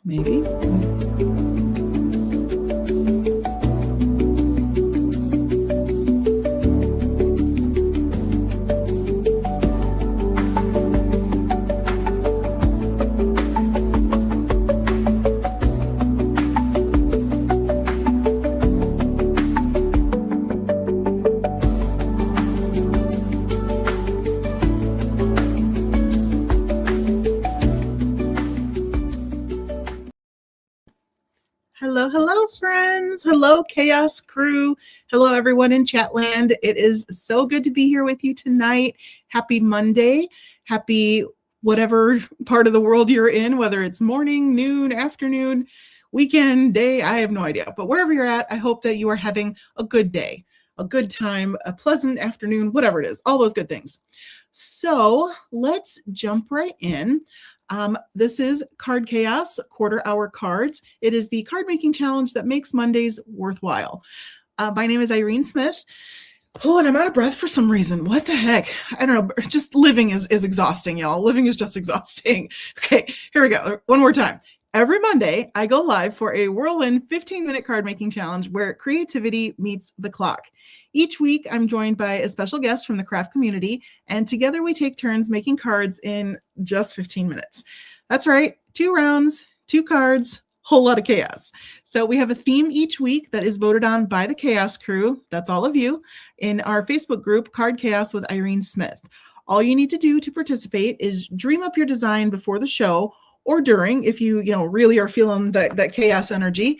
Maybe. Hello, friends. Hello, Chaos crew. Hello, everyone in Chatland. It is so good to be here with you tonight. Happy Monday. Happy whatever part of the world you're in, whether it's morning, noon, afternoon, weekend, day, I have no idea. But wherever you're at, I hope that you are having a good day, a good time, a pleasant afternoon, whatever it is, all those good things. So let's jump right in. This is Card Chaos, quarter hour cards. It is the card making challenge that makes Mondays worthwhile. My name is Irene Smith. Oh, and I'm out of breath for some reason. What the heck? I don't know. Just living is exhausting, y'all. Living is just exhausting. Okay, here we go. One more time. Every Monday, I go live for a whirlwind 15-minute card making challenge where creativity meets the clock. Each week, I'm joined by a special guest from the craft community, and together we take turns making cards in just 15 minutes. That's right, 2 rounds, 2 cards, whole lot of chaos. So we have a theme each week that is voted on by the Chaos crew, that's all of you, in our Facebook group, Card Chaos with Irene Smith. All you need to do to participate is dream up your design before the show or during, if you really are feeling that chaos energy.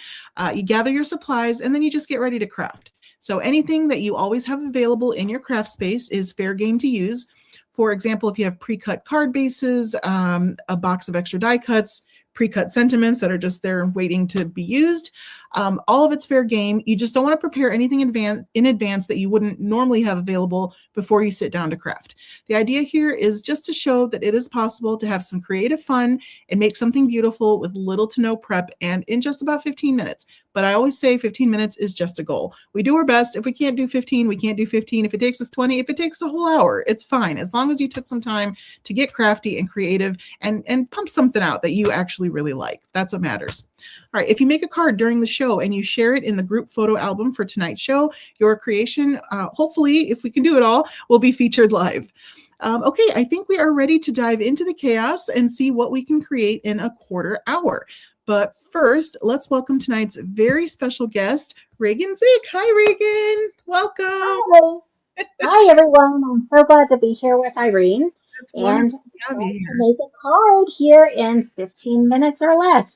You gather your supplies, and then you just get ready to craft. So anything that you always have available in your craft space is fair game to use. For example, if you have pre-cut card bases, a box of extra die cuts, pre-cut sentiments that are just there waiting to be used, all of it's fair game. You just don't want to prepare anything in advance that you wouldn't normally have available before you sit down to craft. The idea here is just to show that it is possible to have some creative fun and make something beautiful with little to no prep and in just about 15 minutes. But I always say 15 minutes is just a goal. We do our best. If we can't do 15, we can't do 15. If it takes us 20, if it takes a whole hour, it's fine. As long as you took some time to get crafty and creative and pump something out that you actually really like. That's what matters. All right, if you make a card during the show and you share it in the group photo album for tonight's show, your creation, hopefully, if we can do it all, will be featured live. Okay, I think we are ready to dive into the chaos and see what we can create in a quarter hour. But first, let's welcome tonight's very special guest, Regan Zick. Hi, Regan. Welcome. Hi. Hi, everyone. I'm so glad to be here with Irene. It's And wonderful to have you to here. make a card here in 15 minutes or less.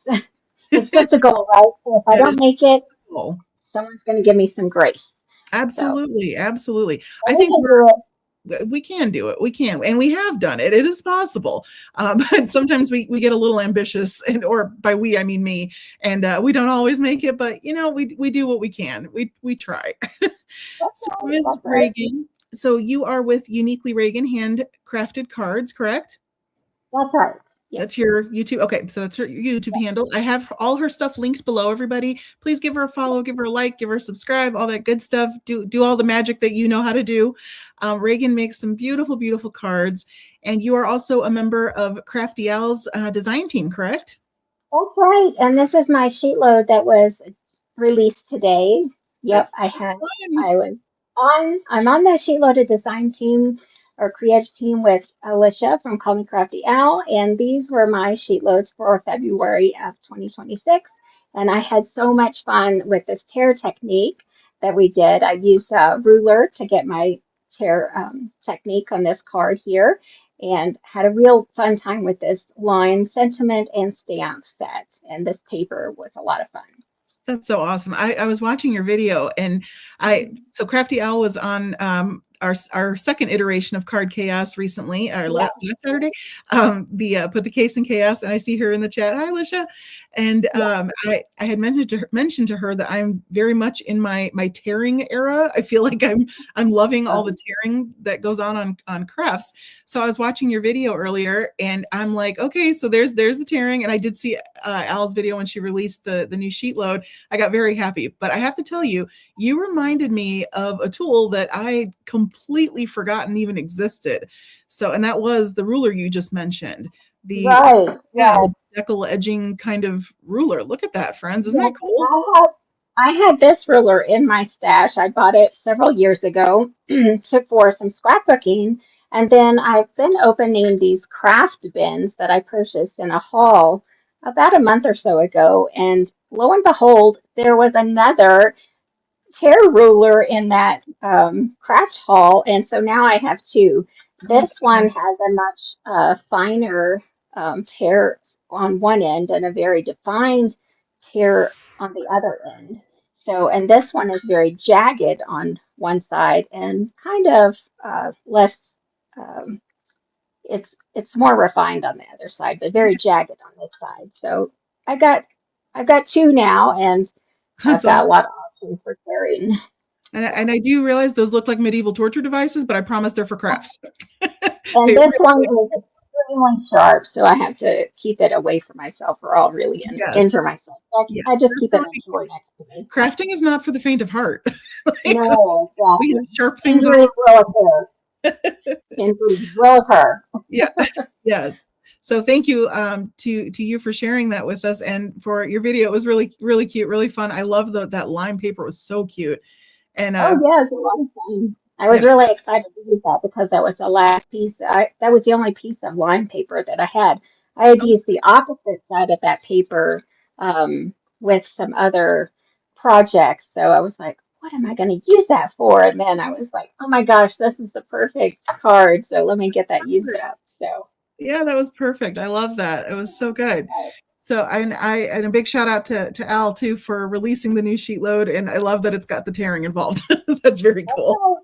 It's just a goal, right? So if I That don't is make it, cool. someone's going to give me some grace. So, Absolutely, absolutely. but I we think can do it. we can do it. We can, and we have done it. It is possible. But sometimes we get a little ambitious, or by we I mean me, and we don't always make it. But we do what we can. We try. That's So, right. Ms. That's right. Reagan, so you are with Uniquely Reagan Handcrafted Cards, correct? That's right. Yes. That's your YouTube. Okay, so that's her YouTube handle. I have all her stuff linked below, everybody. Please give her a follow, give her a like, give her a subscribe, all that good stuff. Do all the magic that you know how to do. Reagan makes some beautiful, beautiful cards. And you are also a member of Crafty Al's design team, correct? That's right. And this is my sheet load that was released today. Yep, That's so fun. I was I'm on the sheet loaded design team or creative team with Alicia from Call Me Crafty Al, and these were my sheet loads for February of 2026. And I had so much fun with this tear technique that we did. I used a ruler to get my tear technique on this card here and had a real fun time with this line sentiment and stamp set. And this paper was a lot of fun. That's so awesome. I was watching your video, and so Crafty Owl was on our second iteration of Card Chaos recently, or Yeah. last Saturday. The Put the Case in Chaos, and I see her in the chat. Hi, Alicia. And I had mentioned to her that I'm very much in my tearing era. I feel like I'm loving all the tearing that goes on crafts. So I was watching your video earlier, and I'm like, okay, so there's the tearing, and I did see Al's video when she released the new sheet load. I got very happy, but I have to tell you, you reminded me of a tool that I completely forgotten even existed. So, and that was the ruler you just mentioned. Right. Yeah, Yeah. decal edging kind of ruler. Look at that, friends. Isn't Yes, that cool? I had this ruler in my stash. I bought it several years ago for some scrapbooking. And then I've been opening these craft bins that I purchased in a haul about a month or so ago. And lo and behold, there was another tear ruler in that craft haul, and so now I have two. Oh, This one has a much finer tear on one end and a very defined tear on the other end. So, and this one is very jagged on one side and kind of less. Um, it's more refined on the other side, but very jagged on this side. So I got I've got two now, and I've that's got a awesome. lot of options for carrying. And I do realize those look like medieval torture devices, but I promise they're for crafts. And They this one really, is extremely sharp, so I have to keep it away from myself or I'll really yes, injure myself. So yes. I just keep it in Definitely. a drawer next to me. Crafting is not for the faint of heart. Like, No, we exactly. have sharp things Injuries will occur. Injuries will occur. yeah. Yes. So thank you to you for sharing that with us and for your video. It was really cute, really fun. I love that lime paper. It was so cute. And Oh yeah, it's a lot of fun. I yeah, was really excited to do that because that was the last piece. That was the only piece of line paper that I had. I had oh, used the opposite side of that paper with some other projects. So I was like, what am I going to use that for? And then I was like, oh my gosh, this is the perfect card. So let me get that used up. So yeah, that was perfect. I love that. It was so good. uh, So and a big shout out to Al too for releasing the new sheet load. And I love that it's got the tearing involved. That's very cool. So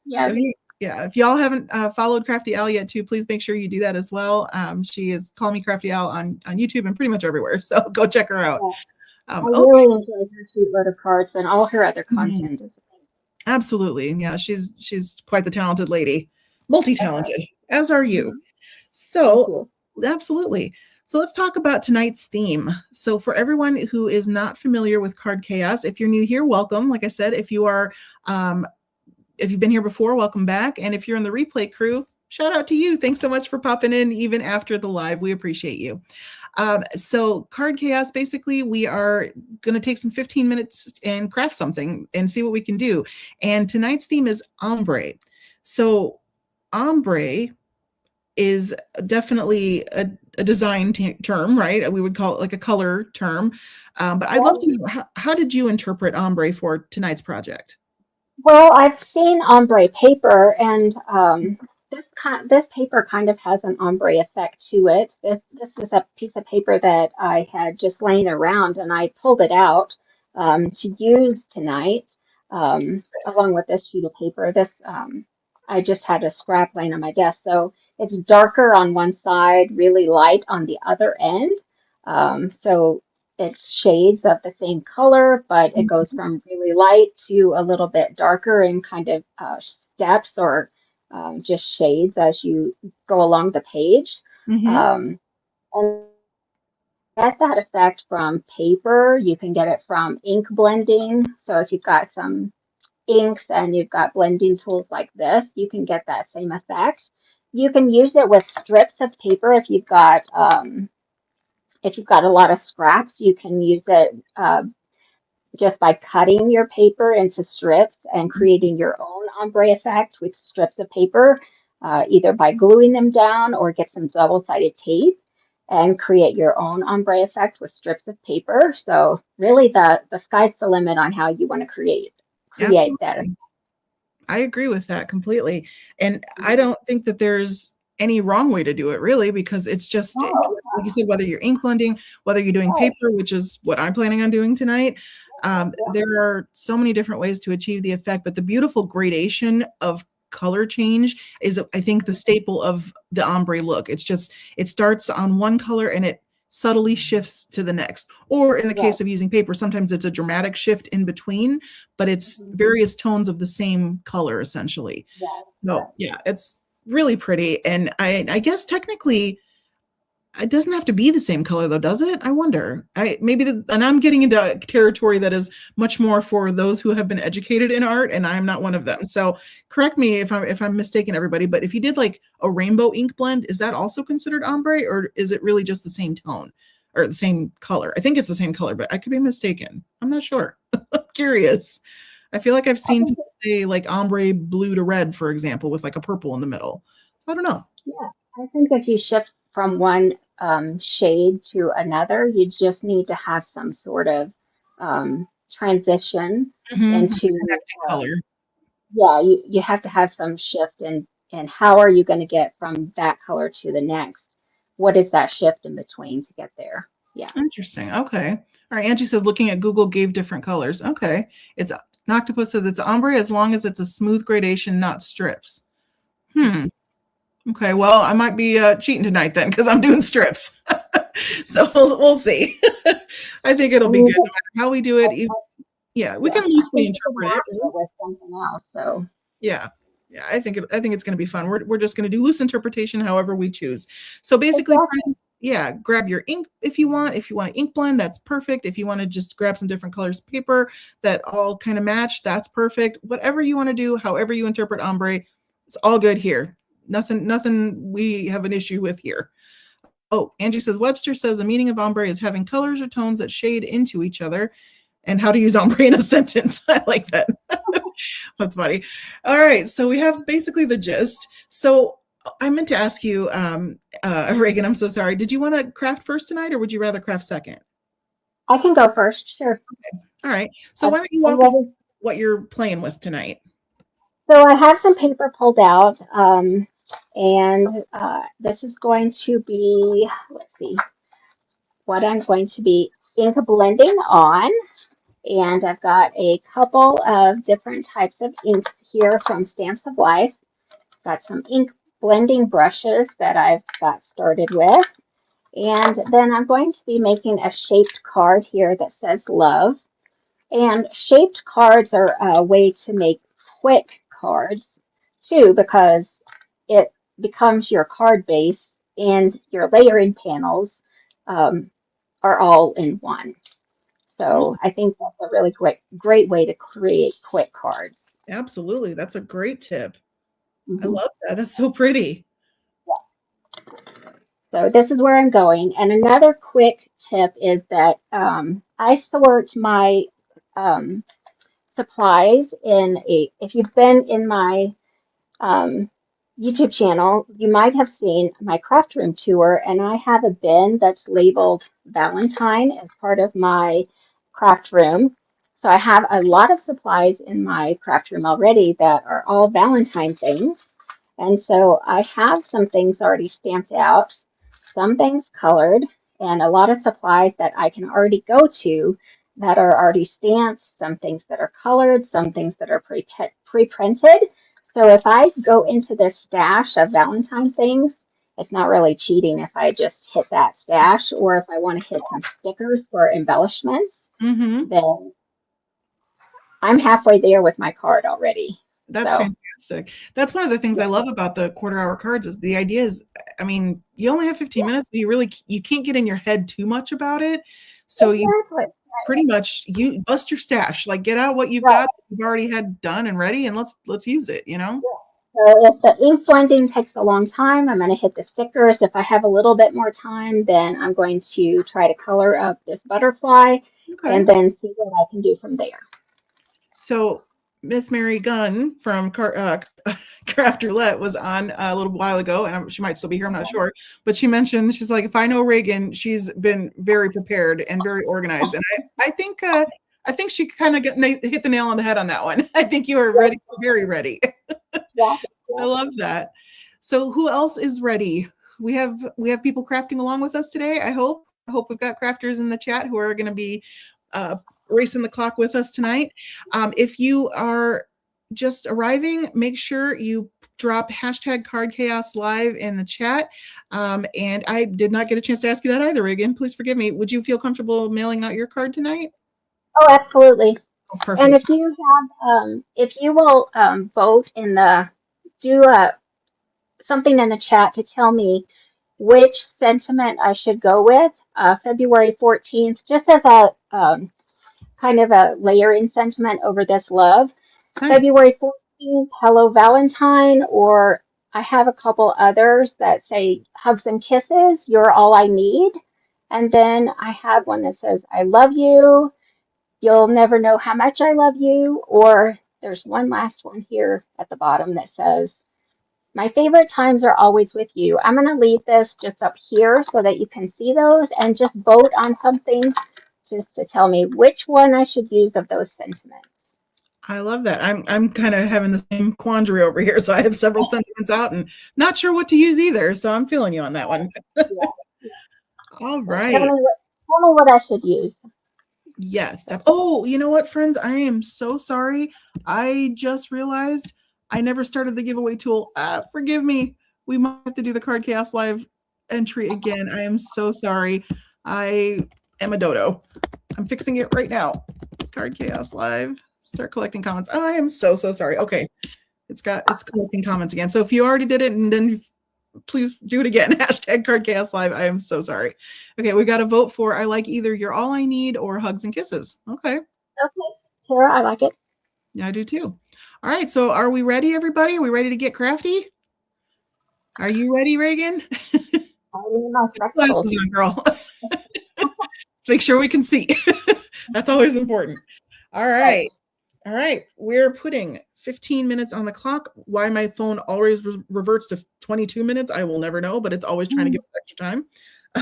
yes, yeah, if y'all haven't followed Crafty Al yet too, please make sure you do that as well. She is Call Me Crafty Al on YouTube and pretty much everywhere. So go check her out. I Okay. really enjoyed her sheet load of cards and all her other Mhm. content as Absolutely. Yeah, she's quite the talented lady. Multi-talented, as are well. you. Thank So, you. absolutely. So let's talk about tonight's theme. So for everyone who is not familiar with Card Chaos, if you're new here, welcome. Like I said, if you've been here before, welcome back. And if you're in the replay crew, shout out to you. Thanks so much for popping in even after the live. We appreciate you. So Card Chaos, basically, we are going to take some 15 minutes and craft something and see what we can do. And tonight's theme is ombre. So ombre is definitely a design term, right? We would call it like a color term. But I'd love to know, how did you interpret ombre for tonight's project? Well, I've seen ombre paper, and this paper kind of has an ombre effect to it. This is a piece of paper that I had just laying around, and I pulled it out to use tonight, along with this sheet of paper. I just had a scrap laying on my desk, so it's darker on one side, really light on the other end. So it's shades of the same color, but it goes from really light to a little bit darker in kind of steps or just shades as you go along the page. Mm-hmm. And get that effect from paper. You can get it from ink blending. So if you've got some inks and you've got blending tools like this, you can get that same effect. You can use it with strips of paper if you've got a lot of scraps, you can use it just by cutting your paper into strips and creating your own ombre effect with strips of paper, either by gluing them down or get some double-sided tape and create your own ombre effect with strips of paper. So really the sky's the limit on how you want to create that. Absolutely. I agree with that completely. And I don't think that there's any wrong way to do it really, because it's just, Oh, like you said, whether you're ink blending, whether you're doing right. paper, which is what I'm planning on doing tonight. There are so many different ways to achieve the effect, but the beautiful gradation of color change is, I think, the staple of the ombre look. It starts on one color and it subtly shifts to the next. Or in the Right. case of using paper, sometimes it's a dramatic shift in between, but it's Mhm. various tones of the same color essentially. Right. So yeah, it's really pretty. And I guess technically, It doesn't have to be the same color though, does it? I wonder. And I'm getting into territory that is much more for those who have been educated in art, and I'm not one of them. So correct me if I'm mistaken, everybody. But if you did like a rainbow ink blend, is that also considered ombre, or is it really just the same tone or the same color? I think it's the same color, but I could be mistaken. I'm not sure. I'm curious. I feel like I've seen people say like ombre blue to red, for example, with like a purple in the middle. I don't know. Yeah, I think if you shift from one shade to another, you just need to have some sort of transition into, Connecting color. yeah, you have to have some shift in how are you going to get from that color to the next? What is that shift in between to get there? Yeah. Interesting. Okay. All right. Angie says looking at Google gave different colors. Okay. It's Noctopus says it's ombre as long as it's a smooth gradation, not strips. Okay. Well, I might be cheating tonight then because I'm doing strips. So we'll see. I think it'll be good no matter how we do it. Yeah, we can loosely interpret it. With something else, so. Yeah. I think it's going to be fun. We're just going to do loose interpretation however we choose. So basically, friends, grab your ink if you want. If you want to ink blend, that's perfect. If you want to just grab some different colors of paper that all kind of match, that's perfect. Whatever you want to do, however you interpret ombre, it's all good here. Nothing we have an issue with here. Oh, Angie says Webster says the meaning of ombre is having colors or tones that shade into each other. And how to use ombre in a sentence. I like that. That's funny. All right, so we have basically the gist. So I meant to ask you, Regan, I'm so sorry. Did you want to craft first tonight, or would you rather craft second? I can go first, sure. Okay. All right. So why don't you walk us through what you're playing with tonight? So I have some paper pulled out, and this is going to be, let's see, what I'm going to be ink blending on. And I've got a couple of different types of inks here from Stamps of Life. Got some ink blending brushes that I've got started with. And then I'm going to be making a shaped card here that says love. And shaped cards are a way to make quick cards too, because it becomes your card base and your layering panels are all in one. So I think that's a really great way to create quick cards. Absolutely. That's a great tip. I Mm-hmm. love that. That's so pretty. Yeah. So this is where I'm going. And another quick tip is that I sort my supplies if you've been in my um, YouTube channel, you might have seen my craft room tour, and I have a bin that's labeled Valentine as part of my craft room. So I have a lot of supplies in my craft room already that are all Valentine things. And so I have some things already stamped out, some things colored, and a lot of supplies that I can already go to that are already stamped, some things that are colored, some things that are pre-printed. So if I go into this stash of Valentine things, it's not really cheating if I just hit that stash, or if I want to hit some stickers for embellishments, then I'm halfway there with my card already. That's fantastic. That's one of the things I love about the quarter-hour cards is the idea is, I mean, you only have 15 minutes, but you can't get in your head too much about it. So you pretty much you bust your stash, like get out what you've got, you've already had done and ready, and let's use it, you know? So if the ink blending takes a long time, I'm going to hit the stickers. If I have a little bit more time, then I'm going to try to color up this butterfly and then see what I can do from there. So Miss Mary Gunn from Craft Roulette was on a little while ago, and she might still be here, I'm not sure, but she mentioned, she's like, if I know Regan, she's been very prepared and very organized, and I think she kind of hit the nail on the head on that one. I think you are ready, very ready. I love that. So who else is ready? We have people crafting along with us today. I hope we've got crafters in the chat who are going to be racing the clock with us tonight. If you are just arriving, make sure you drop #CardChaosLive in the chat. And I did not get a chance to ask you that either, Regan. Please forgive me. Would you feel comfortable mailing out your card tonight? Oh, absolutely. Oh, perfect. And if you will vote do something in the chat to tell me which sentiment I should go with. February 14th, just as a kind of a layering sentiment over this love. Nice. February 14th, Hello Valentine, or I have a couple others that say hugs and kisses, you're all I need. And then I have one that says, I love you, you'll never know how much I love you. Or there's one last one here at the bottom that says, my favorite times are always with you. I'm going to leave this just up here so that you can see those and just vote on something just to tell me which one I should use of those sentiments. I love that. I'm kind of having the same quandary over here. So I have several sentiments out and not sure what to use either. So I'm feeling you on that one. Yeah. All So right. tell me what I should use. Yes. Oh, you know what, friends? I am so sorry. I just realized I never started the giveaway tool. Forgive me. We might have to do the Card Chaos Live entry again. I am so sorry. I am a dodo. I'm fixing it right now. Card Chaos Live. Start collecting comments. I am so sorry. Okay. It's collecting comments again. So if you already did it and then please do it again. Hashtag Card Chaos Live. I am so sorry. Okay, we got to vote for I like either You're All I Need or Hugs and Kisses. Okay. Okay, Tara, I like it. Yeah, I do too. All right, so are we ready, everybody? Are we ready to get crafty? Are you ready, Reagan? I need my Glasses on, girl. Let's make sure we can see. That's always important. All right. All right. We're putting 15 minutes on the clock. Why my phone always reverts to 22 minutes, I will never know, but it's always trying to give us extra time.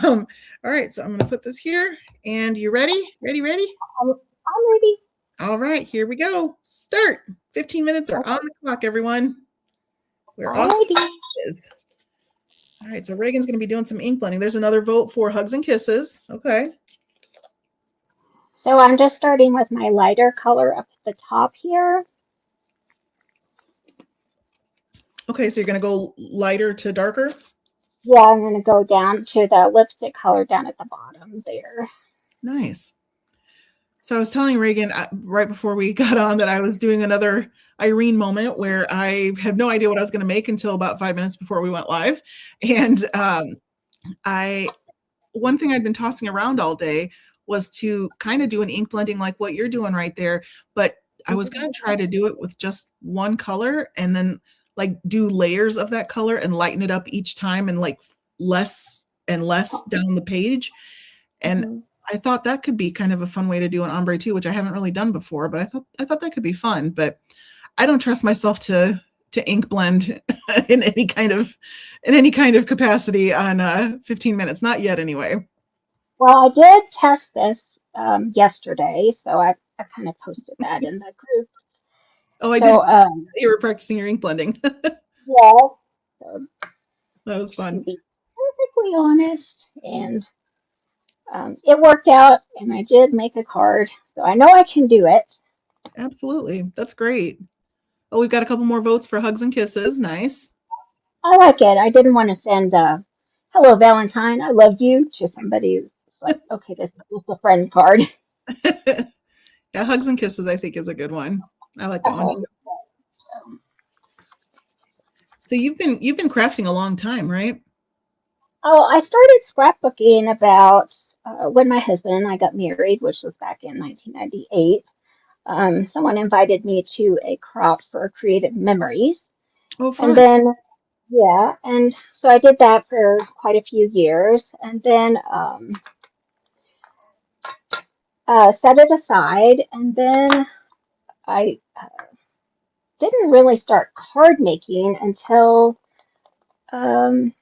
All right. So I'm going to put this here. And you ready? Ready? I'm ready. All right. Here we go. Start. 15 minutes are on the clock, everyone. We're off. All right. So Reagan's going to be doing some ink blending. There's another vote for Hugs and Kisses. Okay. So I'm just starting with my lighter color up at the top here. Okay, so you're going to go lighter to darker? Yeah, I'm going to go down to the lipstick color down at the bottom there. Nice. So I was telling Reagan right before we got on that I was doing another Irene moment where I had no idea what I was going to make until about 5 minutes before we went live. And one thing I'd been tossing around all day was to kind of do an ink blending like what you're doing right there. But I was going to try to do it with just one color and then like do layers of that color and lighten it up each time and like less and less down the page. And I thought that could be kind of a fun way to do an ombre too, which I haven't really done before, but I thought that could be fun, but I don't trust myself to ink blend in any kind of capacity on 15 minutes. Not yet anyway. Well, I did test this yesterday, so I kind of posted that in the group. Oh, I did. You were practicing your ink blending. Yeah. So that was fun. To be perfectly honest, and it worked out, and I did make a card, so I know I can do it. Absolutely. That's great. Oh, we've got a couple more votes for Hugs and Kisses. Nice. I like it. I didn't want to send hello Valentine, I love you to somebody who's like, okay, this is just a friend card. Yeah, Hugs and Kisses I think is a good one. I like that one too. So you've been crafting a long time, right? Oh, I started scrapbooking about when my husband and I got married, which was back in 1998. Someone invited me to a crop for creative memories. Oh, fun. And then, yeah, and so I did that for quite a few years, and then set it aside, and then I didn't really start card making until probably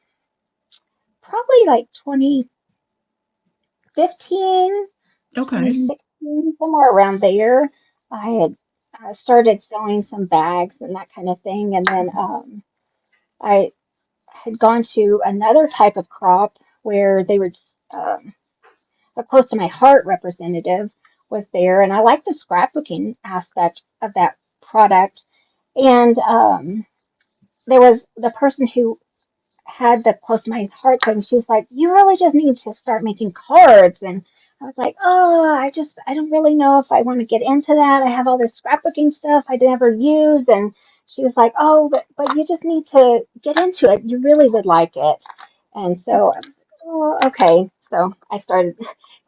like 2015, Okay. 2016, somewhere around there. I had started selling some bags and that kind of thing, and then I had gone to another type of crop where they were a close to my heart representative was there, and I liked the scrapbooking aspect of that product. And there was the person who had the close to my heart thing. She was like, "You really just need to start making cards." And I was like, "Oh, I don't really know if I want to get into that. I have all this scrapbooking stuff I never use." And she was like, "Oh, but you just need to get into it. You really would like it." And so I was like, oh, okay. So I started,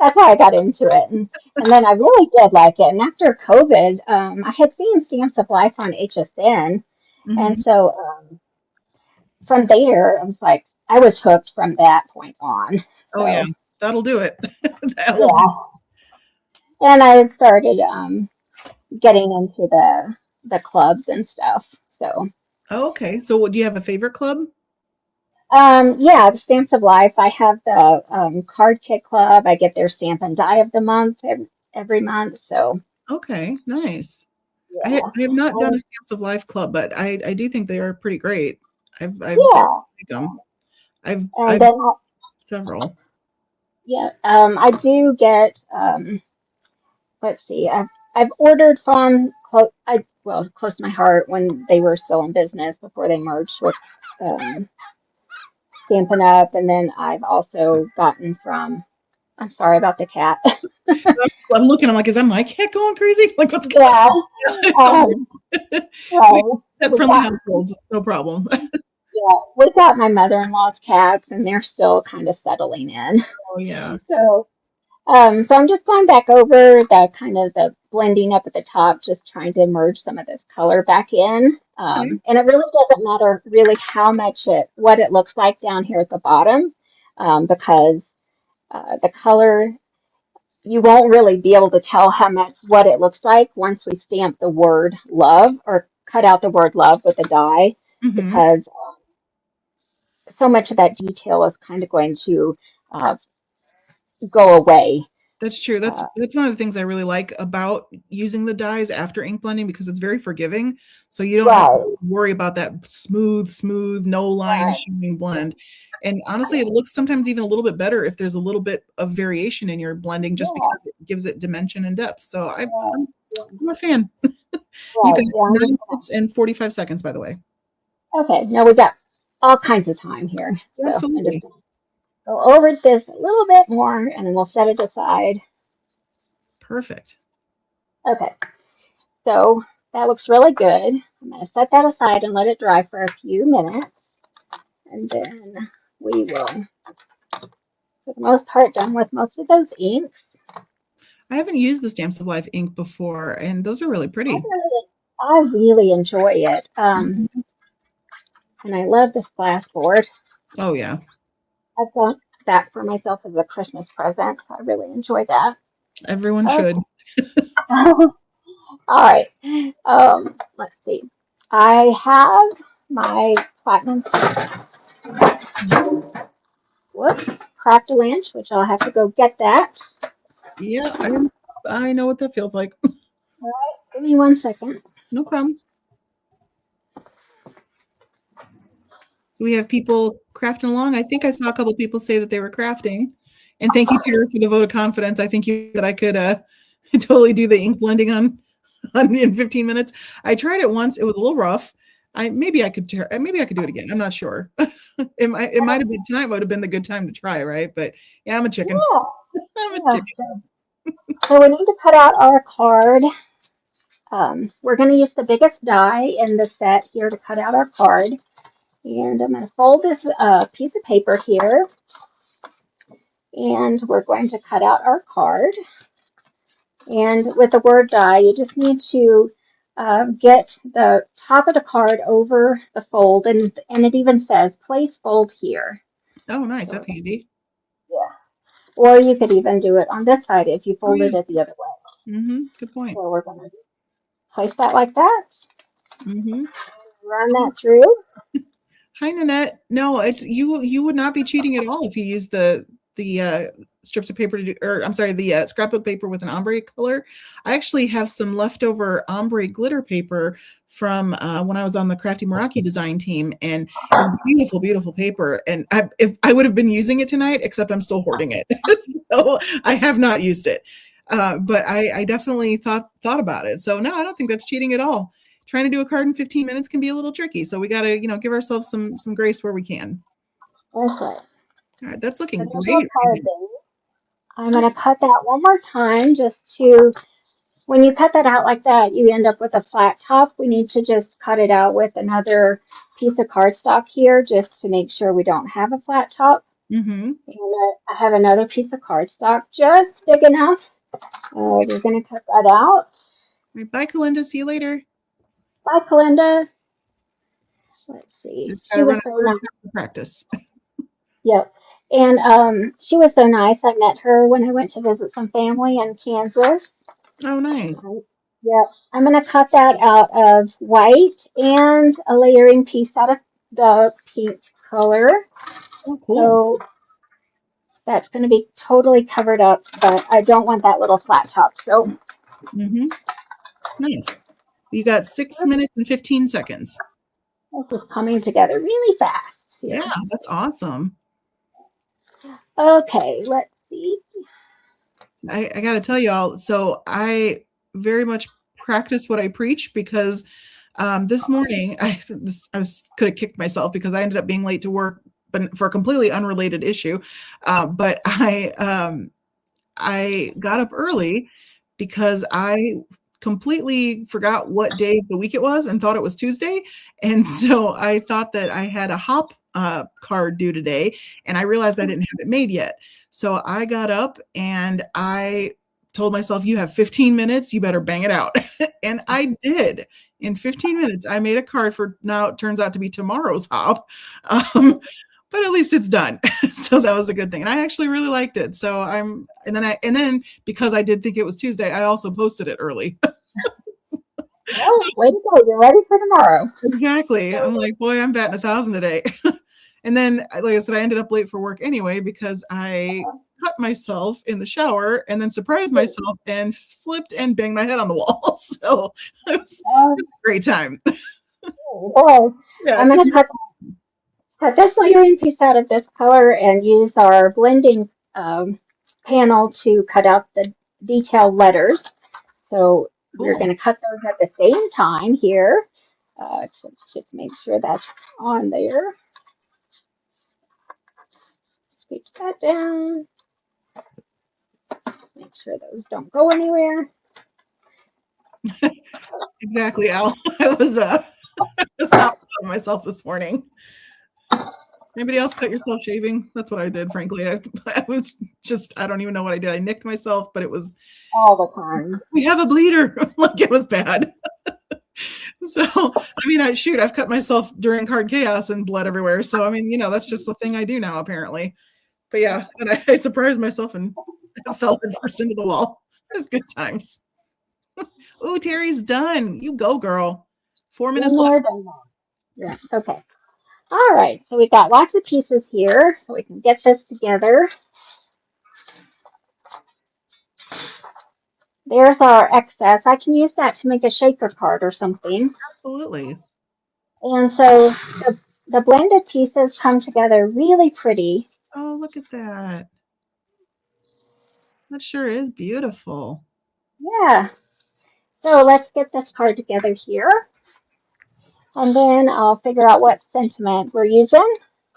that's how I got into it. And then I really did like it. And after COVID, I had seen Stamps of Life on HSN. And Hmm. so from there, I was like, I was hooked from that point on. Oh yeah, So that'll do it. That'll do. yeah. And I had started getting into the clubs and stuff. So Oh, okay. So what, do you have a favorite club? yeah, the Stamps of Life. I have the Card Kit Club. I get their Stamp and Die of the Month every month. So Okay, nice. yeah, I have not done um, a Stamps of Life club, but I do think they are pretty great. I yeah, like them. and I've then several. yeah, I do get. Let's see, I've ordered from close to my heart when they were still in business before they merged with um, Stampin' Up, and then I've also gotten from. I'm sorry about the cat. I'm looking. I'm like, is that my cat going crazy? Like, what's going Yeah, on? It's all um, good. We so pet we friendly got households, no problem. yeah, we got my mother-in-law's cats, and they're still kind of settling in. Oh yeah. So, so I'm just going back over the kind of the blending up at the top, just trying to merge some of this color back in. Okay. And it really doesn't matter really how much what it looks like down here at the bottom, because the color, you won't really be able to tell what it looks like once we stamp the word love or cut out the word love with a die, Hmm. because so much of that detail is kind of going to uh, go away. That's true. Uh, That's one of the things I really like about using the dyes after ink blending because it's very forgiving. So you don't have to right, worry about that smooth, no line right. showing blend. And honestly, it looks sometimes even a little bit better if there's a little bit of variation in your blending just Yeah, because it gives it dimension and depth. So right, yeah, I'm a fan. You right. got Yeah, I'm 9 minutes and 45 seconds, by the way. okay. Now we got all kinds of time here, so I'm just Absolutely. gonna go over this a little bit more, and then we'll set it aside. Perfect. Okay, so that looks really good. I'm gonna set that aside and let it dry for a few minutes, and then we will, for the most part, done with most of those inks. I haven't used the Stamps of Life ink before, and those are really I pretty. really, I really enjoy it, Mhm. and I love this glass board. Oh, yeah. I've got that for myself as a Christmas present, so I really enjoy that. Everyone should. Okay. All right. Let's see. I have my platinum whoops, crafty lunch, which I'll have to go get that. Yeah, I know what that feels like. All right, give me 1 second. No problem. So we have people crafting along. I think I saw a couple people say that they were crafting. And thank you, Tara, for the vote of confidence. I think you that I could totally do the ink blending on in 15 minutes. I tried it once. It was a little rough. Maybe I could maybe I could do it again. I'm not sure. It might have been tonight would have been the good time to try, right? But yeah, I'm a chicken. Yeah, I'm a yeah. chicken. So we need to cut out our card. We're going to use the biggest die in the set here to cut out our card. And I'm going to fold this piece of paper here, and we're going to cut out our card. And with the word die, you just need to get the top of the card over the fold, and it even says place fold here. Oh, nice. So That's handy. yeah, or you could even do it on this side if you Oh folded yeah. it the other way. Good point. So we're going to place that like that, Mm-hmm. run that through. Hi, Nanette. No, it's you would not be cheating at all if you use the strips of paper to do, or I'm sorry, the scrapbook paper with an ombre color. I actually have some leftover ombre glitter paper from when I was on the Crafty Meraki design team, and it's beautiful, beautiful paper. And if I would have been using it tonight, except I'm still hoarding it, so I have not used it. But I definitely thought about it. So no, I don't think that's cheating at all. Trying to do a card in 15 minutes can be a little tricky. So we got to, give ourselves some grace where we can. Okay. All right, that's So looking there's your great. card base. I'm going to cut that one more time just to when you cut that out like that, you end up with a flat top. We need to just cut it out with another piece of cardstock here just to make sure we don't have a flat top. Mm-hmm. And I have another piece of cardstock just big enough. We're going to cut that out. Right, bye, Kalinda. See you later. Bye, Kalinda. Let's see. Just She gotta run was so a nice. practice. Yep. And she was so nice. I met her when I went to visit some family in Kansas. Oh, nice. Yep. I'm going to cut that out of white and a layering piece out of the pink color. Oh, cool. So that's going to be totally covered up, but I don't want that little flat top. So Nice. You got 6 minutes and 15 seconds. this is coming together really fast here. Yeah, that's awesome. Okay, let's see. I got to tell y'all, so I very much practice what I preach because this morning I could have kicked myself because I ended up being late to work, but for a completely unrelated issue. But I got up early because I completely forgot what day of the week it was and thought it was Tuesday. And so I thought that I had a hop card due today, and I realized I didn't have it made yet. So I got up and I told myself, you have 15 minutes, you better bang it out. And I did. In 15 minutes, I made a card for now it turns out to be tomorrow's hop. But at least it's done. So that was a good thing. And I actually really liked it. So and then because I did think it was Tuesday, I also posted it early. Well, way to go. You're ready for tomorrow. Exactly. I'm like, boy, I'm batting 1,000 today. And then, like I said, I ended up late for work anyway because I cut myself in the shower and then surprised myself and slipped and banged my head on the wall. So it was a great time. Well, yeah, I'm going to cut this layering piece out of this color and use our blending panel to cut out the detailed letters. So we're going to cut those at the same time here. So let's just make sure that's on there. Scooch that down. Just make sure those don't go anywhere. Exactly, Al. I was not proud of myself this morning. Anybody else cut yourself shaving? That's what I did, frankly. I was just, I don't even know what I did. I nicked myself, but it was all the time. We have a bleeder. Like it was bad. So, I mean, I've cut myself during Card Chaos and blood everywhere. So, I mean, that's just the thing I do now, apparently. But yeah, and I surprised myself and fell first into the wall. It was good times. Ooh, Terry's done. You go, girl. 4 minutes left. Yeah, okay. All right, so we got lots of pieces here, so we can get this together. There's our excess. I can use that to make a shaker card or something. Absolutely. And so the blended pieces come together really pretty. Oh, look at that. That sure is beautiful. Yeah. So let's get this card together here. And then I'll figure out what sentiment we're using.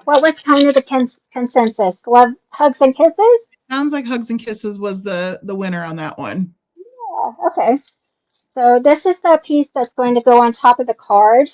What was kind of the consensus? Love, hugs, and kisses? Sounds like Hugs and Kisses was the winner on that one. Yeah, okay. So this is the piece that's going to go on top of the card.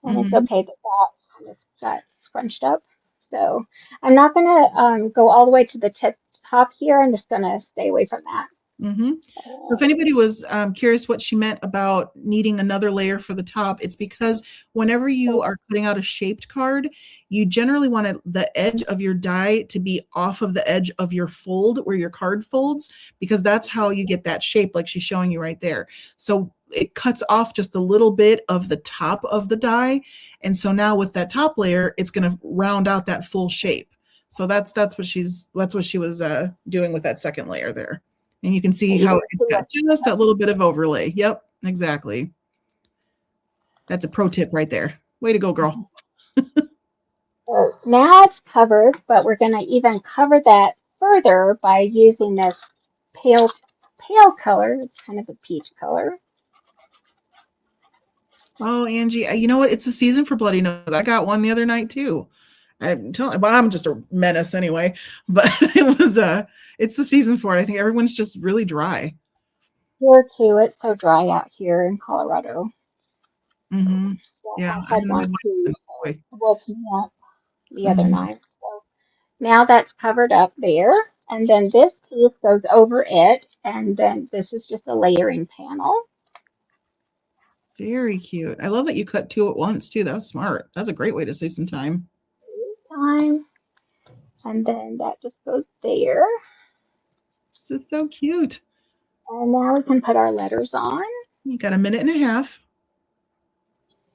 And it's okay that that just got scrunched up. So I'm not going to go all the way to the top here. I'm just going to stay away from that. So if anybody was curious what she meant about needing another layer for the top, it's because whenever you are putting out a shaped card, you generally want the edge of your die to be off of the edge of your fold where your card folds, because that's how you get that shape like she's showing you right there. So it cuts off just a little bit of the top of the die. And so now with that top layer, it's going to round out that full shape. So that's what she was doing with that second layer there. And you can see how it's got just that little bit of overlay. Yep, exactly. That's a pro tip right there. Way to go, girl. So now it's covered, but we're going to even cover that further by using this pale color. It's kind of a peach color. Oh, Angie, you know what? It's the season for bloody nose. I got one the other night too. I'm just a menace anyway, but it's the season for it. I think everyone's just really dry. Here too, it's so dry out here in Colorado. Mm-hmm. So Yeah, I I had know my one wife's in who Hawaii. woke me up the other Mhm. night. So now that's covered up there. And then this piece goes over it. And then this is just a layering panel. Very cute. I love that you cut two at once too. That was smart. That's a great way to save some time. Time. And then that just goes there. This is so cute. And now we can put our letters on. You got a minute and a half.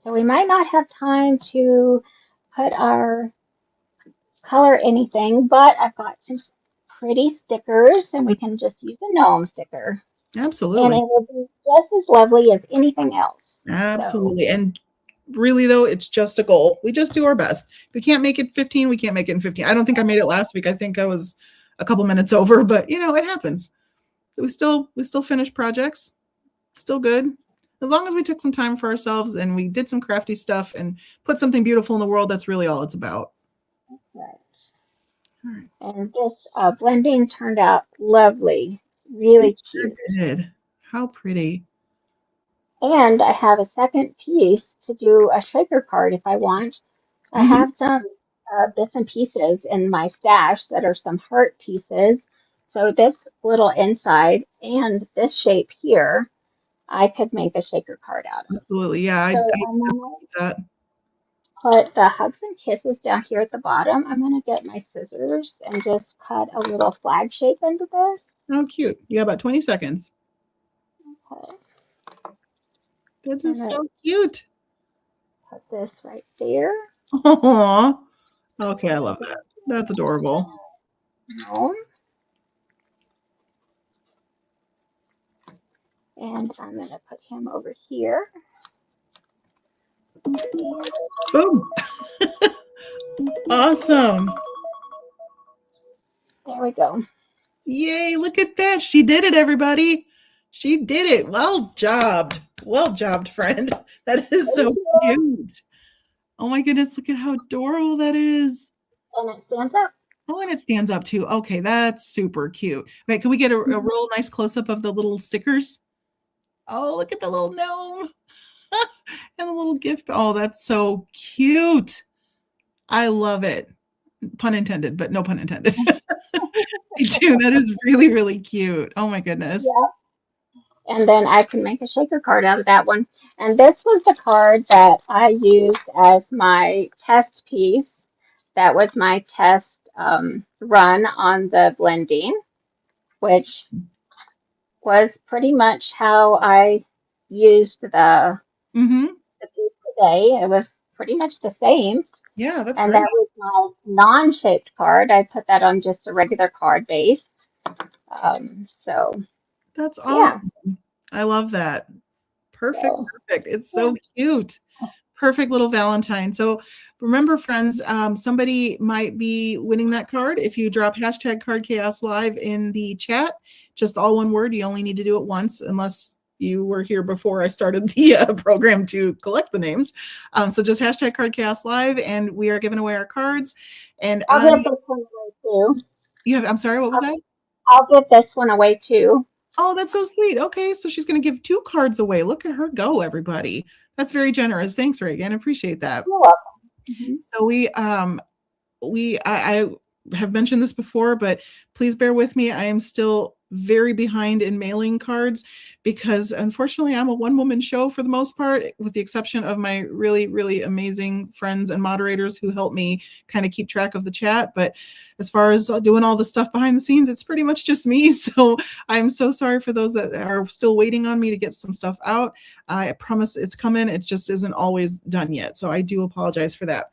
So we might not have time to put our color anything, but I've got some pretty stickers and we can just use a gnome sticker. And it Absolutely. will be just as lovely as anything else. So, Absolutely. And really though, it's just a goal. We just do our best. If we can't make it 15, we can't make it in 15. I don't think I made it last week. I think I was a couple minutes over, but it happens. We still finish projects. Still good. As long as we took some time for ourselves and we did some crafty stuff and put something beautiful in the world, that's really all it's about. right. All right. And this blending turned out lovely. It's It really sure cute. did. How pretty. And I have a second piece to do a shaker card if I want. I Hmm. have some bits and pieces in my stash that are some heart pieces. So this little inside and this shape here, I could make a shaker card out of. Absolutely. Yeah, I So I'm definitely gonna need that. put the hugs and kisses down here at the bottom. I'm gonna get my scissors and just cut a little flag shape into this. How cute. You got about 20 seconds. Okay. That I'm is gonna so cute. put this right there. Aww. Okay, I And love that. That's adorable. no. And I'm gonna put him over here. And Boom. Awesome. there we go. Yay, look at that. She did it, everybody. She did it. Well jobbed. Well jobbed, friend. That is Thank so you. cute. Oh my goodness, look at how adorable that is. And it stands up. Oh, and it stands up too. Okay, that's super cute. Okay, can we get a real nice close up of the little stickers? Oh, look at the little gnome and the little gift. Oh, that's so cute. I love it. Pun intended, but no pun intended. I do. That is really, really cute. Oh my goodness. Yeah. And then I can make a shaker card out of that one. And this was the card that I used as my test piece. That was my test run on the blending, which was pretty much how I used Mm-hmm. the piece today. It was pretty much the same. Yeah, that's And that great. was my non-shaped card. I put that on just a regular card base. So That's yeah. awesome. I love that. Perfect, So perfect. It's yeah. so cute. Perfect little Valentine. So remember, friends, somebody might be winning that card if you drop hashtag Card Chaos Live in the chat. Just all one word. You only need to do it once, unless you were here before I started the program to collect the names. So just hashtag Card Chaos Live, and we are giving away our cards. And I'll give this one away too. I'm sorry, what was that? I'll give this one away too. Oh, that's so sweet. Okay, so she's going to give two cards away. Look at her go, everybody. That's very generous. Thanks, Regan. Appreciate that. You're welcome. Mhm. So I have mentioned this before, but please bear with me. I am still very behind in mailing cards because unfortunately I'm a one-woman show for the most part, with the exception of my really, really amazing friends and moderators who help me kind of keep track of the chat. But as far as doing all the stuff behind the scenes, it's pretty much just me. So I'm so sorry for those that are still waiting on me to get some stuff out. I promise it's coming. It just isn't always done yet. So I do apologize for that.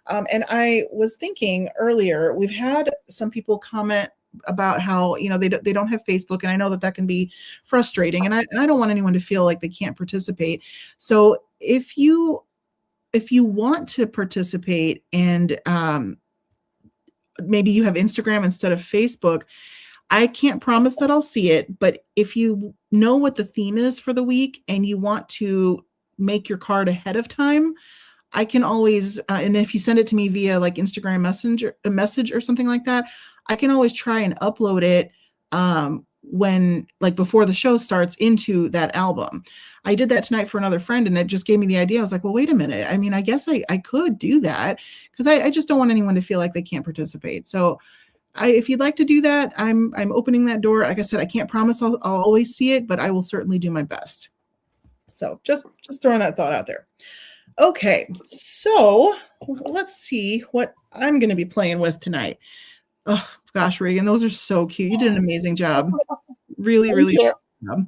And I was thinking earlier, we've had some people comment about how they don't have Facebook, and I know that can be frustrating, and I don't want anyone to feel like they can't participate. So if you want to participate and maybe you have Instagram instead of Facebook, I can't promise that I'll see it, but if you know what the theme is for the week and you want to make your card ahead of time, I can always, and if you send it to me via like Instagram Messenger, a message or something like that, I can always try and upload it when, like, before the show starts into that album. I did that tonight for another friend, and it just gave me the idea. I was like, well, wait a minute. I mean, I guess I could do that, because I just don't want anyone to feel like they can't participate. So if you'd like to do that, I'm opening that door. Like I said, I can't promise I'll always see it, but I will certainly do my best. So just throwing that thought out there. Okay, so let's see what I'm going to be playing with tonight. Oh gosh, Regan, those are so cute. You did an amazing job. Really, really good job.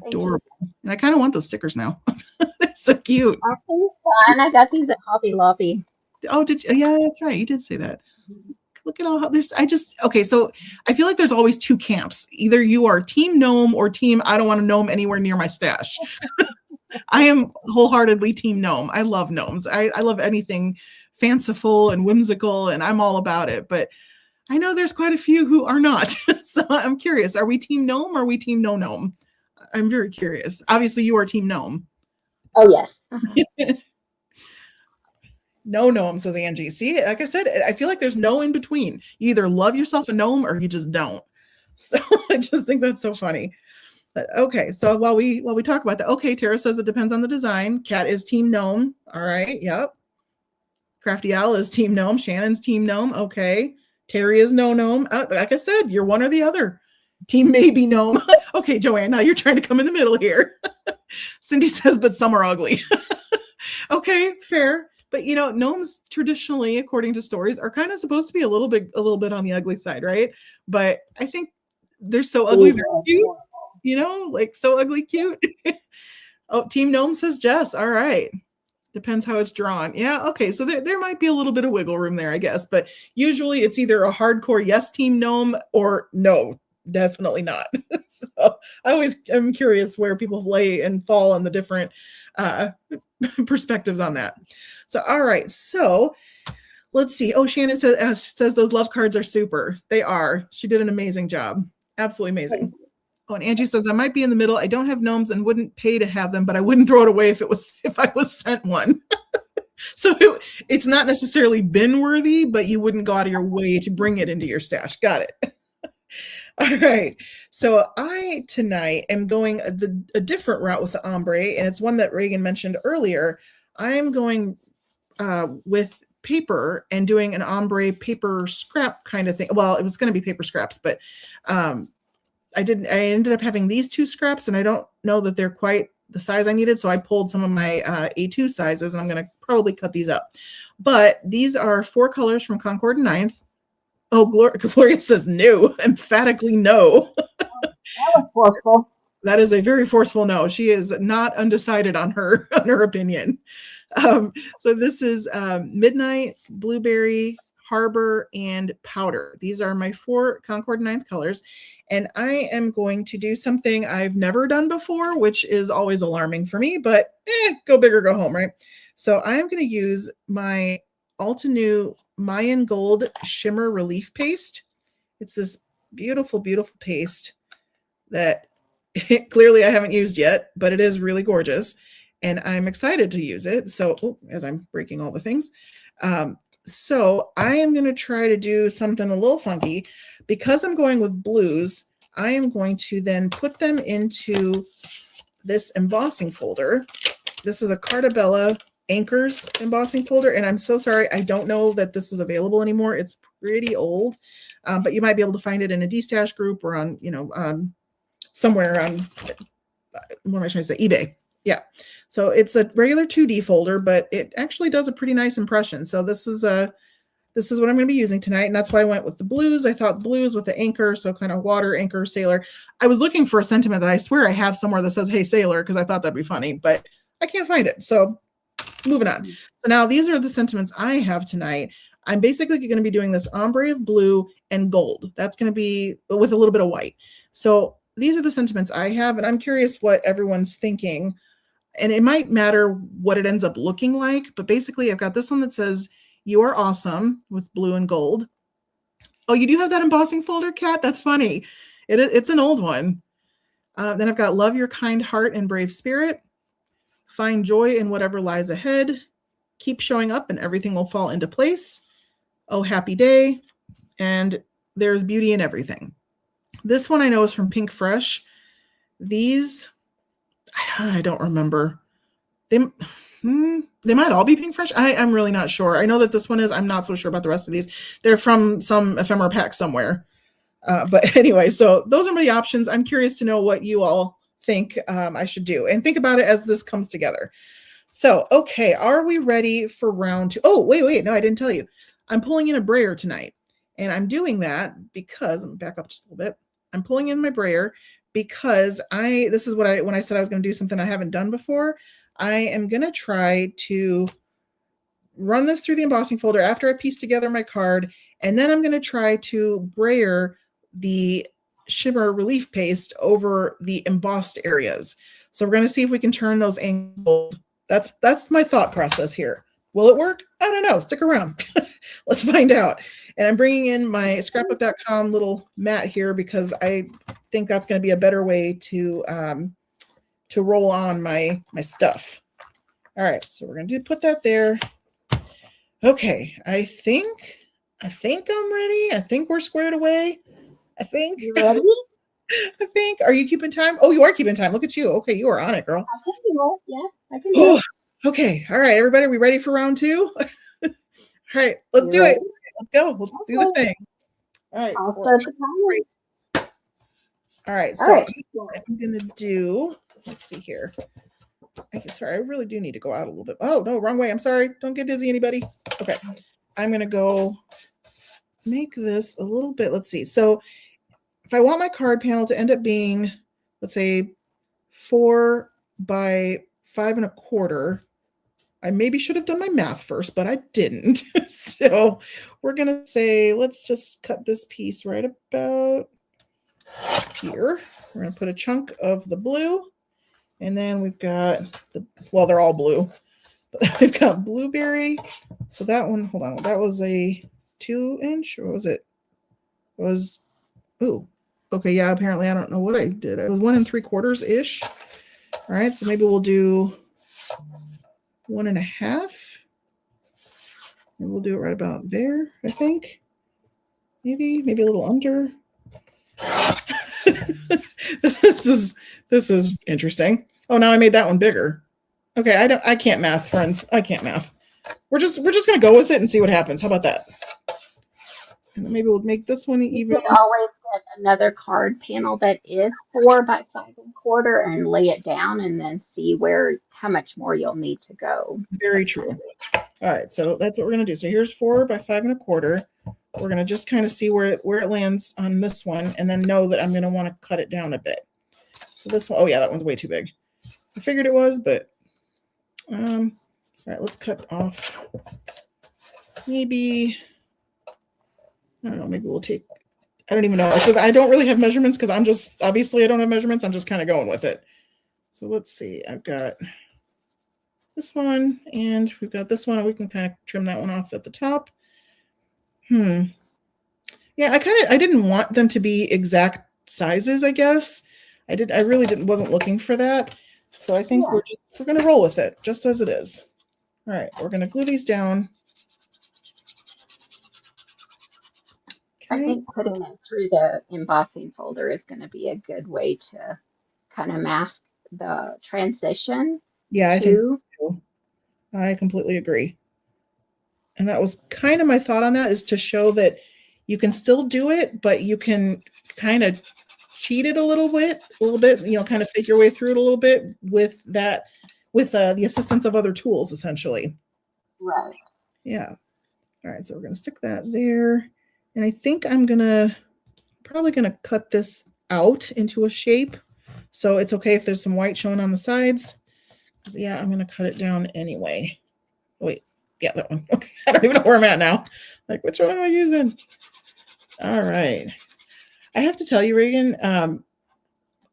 Adorable. And I kind of want those stickers now. They're so cute. Fun. I got these at Hobby Lobby. Oh, did you? Yeah, that's right. You did say that. Look at all how there's, okay, so I feel like there's always two camps. Either you are team gnome or team, I don't want a gnome anywhere near my stash. I am wholeheartedly team gnome. I love gnomes. I love anything fanciful and whimsical, and I'm all about it. But I know there's quite a few who are not. So I'm curious, are we team gnome or are we team no gnome? I'm very curious. Obviously, you are team gnome. Oh, yes. No gnome, says Angie. See, like I said, I feel like there's no in between. You either love yourself a gnome or you just don't. So I just think that's so funny. But okay, so while we talk about that, okay, Tara says it depends on the design. Kat is team gnome. All right, yep. Crafty Owl is team gnome. Shannon's team gnome. Okay. Terry is no gnome. Like I said, you're one or the other. Team maybe gnome. Okay, Joanne, now you're trying to come in the middle here. Cindy says, but some are ugly. Okay, fair. But you know, gnomes traditionally, according to stories, are kind of supposed to be a little bit on the ugly side, right? But I think they're so ugly, they're cute. You know, like so ugly cute. Oh, team gnome, says Jess. All right. Depends how it's drawn. Yeah, okay. So there might be a little bit of wiggle room there, I guess. But usually it's either a hardcore yes team gnome or no, definitely not. So I'm curious where people lay and fall on the different perspectives on that. So, all right. So let's see. Oh, Shannon says those love cards are super. They are. She did an amazing job. Absolutely amazing. Oh, and Angie says, I might be in the middle. I don't have gnomes and wouldn't pay to have them, but I wouldn't throw it away if I was sent one. So it's not necessarily bin worthy, but you wouldn't go out of your way to bring it into your stash. Got it. All right. So I tonight am going a different route with the ombre, and it's one that Regan mentioned earlier. I am going with paper and doing an ombre paper scrap kind of thing. Well, it was going to be paper scraps, but I ended up having these two scraps, and I don't know that they're quite the size I needed. So I pulled some of my A2 sizes, and I'm going to probably cut these up. But these are 4 colors from Concord and 9th. Oh, Gloria says no, emphatically no. That was forceful. That is a very forceful no. She is not undecided on her opinion. So this is Midnight, Blueberry, Harbor, and Powder. These are my 4 Concord 9th colors. And I am going to do something I've never done before, which is always alarming for me, but go big or go home, right? So I'm going to use my Altenew Mayan Gold Shimmer Relief Paste. It's this beautiful, beautiful paste that clearly I haven't used yet, but it is really gorgeous. And I'm excited to use it. So as I'm breaking all the things. So I am going to try to do something a little funky. Because I'm going with blues, I am going to then put them into this embossing folder. This is a Carta Anchors embossing folder, and I'm so sorry, I don't know that this is available anymore. It's pretty old, but you might be able to find it in a D-Stash group or on, somewhere on, what am I trying to say, eBay. Yeah, so it's a regular 2D folder, but it actually does a pretty nice impression. So this is what I'm going to be using tonight, and that's why I went with the blues. I thought blues with the anchor, so kind of water, anchor, sailor. I was looking for a sentiment that I swear I have somewhere that says, hey, sailor, because I thought that'd be funny, but I can't find it. So moving on. So now these are the sentiments I have tonight. I'm basically going to be doing this ombre of blue and gold. That's going to be with a little bit of white. So these are the sentiments I have, and I'm curious what everyone's thinking. And it might matter what it ends up looking like, but basically I've got this one that says, you are awesome, with blue and gold. Oh, you do have that embossing folder, Kat? That's funny. It's an old one. Then I've got love your kind heart and brave spirit. Find joy in whatever lies ahead. Keep showing up and everything will fall into place. Oh, happy day. And there's beauty in everything. This one I know is from Pink Fresh. These, I don't remember. They might all be Pink Fresh. I'm really not sure. I know that this one is. I'm not so sure about the rest of these. They're from some ephemera pack somewhere. But anyway, so those are my options. I'm curious to know what you all think I should do. And think about it as this comes together. So, okay, are we ready for round 2? Oh, wait. No, I didn't tell you. I'm pulling in a brayer tonight. And I'm doing that because, let me back up just a little bit. I'm pulling in my brayer because this is what when I said I was going to do something I haven't done before, I am going to try to run this through the embossing folder after I piece together my card. And then I'm going to try to brayer the shimmer relief paste over the embossed areas. So we're going to see if we can turn those angles. That's my thought process here. Will it work? I don't know. Stick around. Let's find out. And I'm bringing in my scrapbook.com little mat here because I think that's going to be a better way to roll on my stuff. All right, so we're going to put that there. Okay, I think I'm ready. I think we're squared away. I think. You ready? I think. Are you keeping time? Oh, you are keeping time. Look at you. Okay, you are on it, girl. I can do it. Yeah, I can do it. Okay. All right, everybody. Are we ready for round 2? All right, let's do it. Let's go. Let's do the thing. All right. I'll start the timer. All right. So I'm going to do, let's see here. Sorry, I really do need to go out a little bit. Oh, no, wrong way. I'm sorry. Don't get dizzy, anybody. Okay. I'm going to go make this a little bit. Let's see. So if I want my card panel to end up being, let's say 4 by 5 1/4, I maybe should have done my math first, but I didn't. So we're going to say, let's just cut this piece right about here. We're going to put a chunk of the blue. And then we've got they're all blue. But we've got blueberry. So that one, hold on. That was a 2-inch, or was it? It was, okay. Yeah, apparently I don't know what I did. It was 1 3/4-ish. All right. So maybe we'll do 1.5. And we'll do it right about there, I think. Maybe a little under. This is interesting. Oh, now I made that one bigger. Okay, I can't math, friends. I can't math. We're just gonna go with it and see what happens. How about that? And then maybe we'll make this one even. You could always get another card panel that is 4 by 5 1/4 and lay it down and then see how much more you'll need to go. Very true. All right, so that's what we're gonna do. So here's 4 by 5 1/4. We're gonna just kind of see where it lands on this one, and then know that I'm gonna want to cut it down a bit. So this one, oh yeah, that one's way too big. I figured it was, but all right, let's cut off. Maybe, I don't know, maybe we'll take, I don't even know. I don't really have measurements because obviously I don't have measurements. I'm just kind of going with it. So let's see, I've got this one and we've got this one. We can kind of trim that one off at the top. Yeah, I didn't want them to be exact sizes, I guess. I really wasn't looking for that. So I think we're going to roll with it just as it is. All right, we're going to glue these down. Okay. I think putting it through the embossing folder is going to be a good way to kind of mask the transition. Yeah, I think so too. I completely agree. And that was kind of my thought on that, is to show that you can still do it, but you can kind of cheat it a little bit, kind of fake your way through it a little bit with the assistance of other tools, essentially. Right. Yeah. All right. So we're going to stick that there. And I think I'm probably going to cut this out into a shape. So it's okay if there's some white showing on the sides. Yeah, I'm going to cut it down anyway. Wait. Yeah, that one. Okay. I don't even know where I'm at now. Like, which one am I using? All right. I have to tell you, Regan,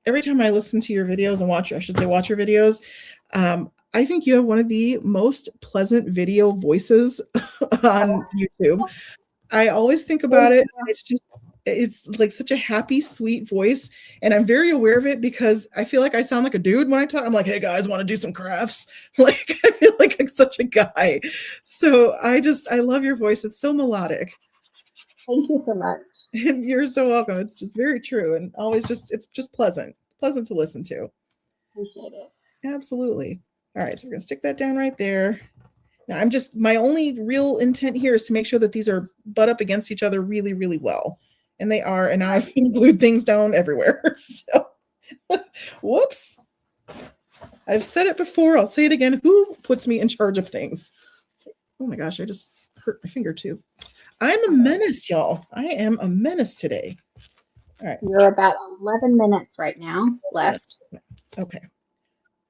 every time I listen to your videos and watch your videos, I think you have one of the most pleasant video voices on YouTube. I always think about it. It's like such a happy, sweet voice. And I'm very aware of it because I feel like I sound like a dude when I talk. I'm like, hey guys, want to do some crafts? Like, I feel like I'm such a guy. So I love your voice. It's so melodic. Thank you so much. And you're so welcome. It's just very true, and always it's just pleasant to listen to. Appreciate it. Absolutely. All right, so we're gonna stick that down right there. Now my only real intent here is to make sure that these are butt up against each other really, really well. And they are, and now I've glued things down everywhere. So whoops. I've said it before, I'll say it again. Who puts me in charge of things? Oh my gosh, I just hurt my finger too. I'm a menace, y'all. I am a menace today. All right. You're about 11 minutes right now left. Okay.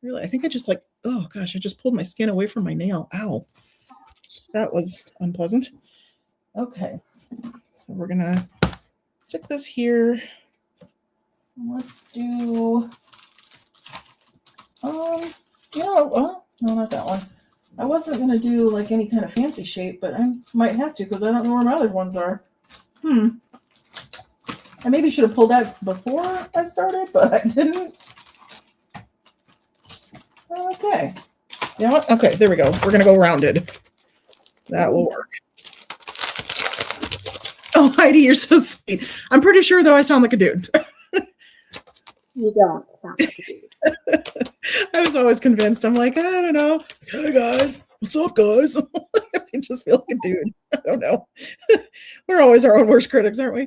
Really, I think I just oh gosh, I just pulled my skin away from my nail. Ow. That was unpleasant. Okay. So we're going to stick this here. Let's do, no, not that one. I wasn't going to do like any kind of fancy shape, but I might have to because I don't know where my other ones are. I maybe should have pulled that before I started, but I didn't. Okay. You know what? Okay, there we go. We're going to go rounded. That will work. Oh, Heidi, you're so sweet. I'm pretty sure, though, I sound like a dude. You don't sound like a dude. I was always convinced. I'm like, I don't know. Hey, guys. What's up, guys? I just feel like a dude. I don't know. We're always our own worst critics, aren't we?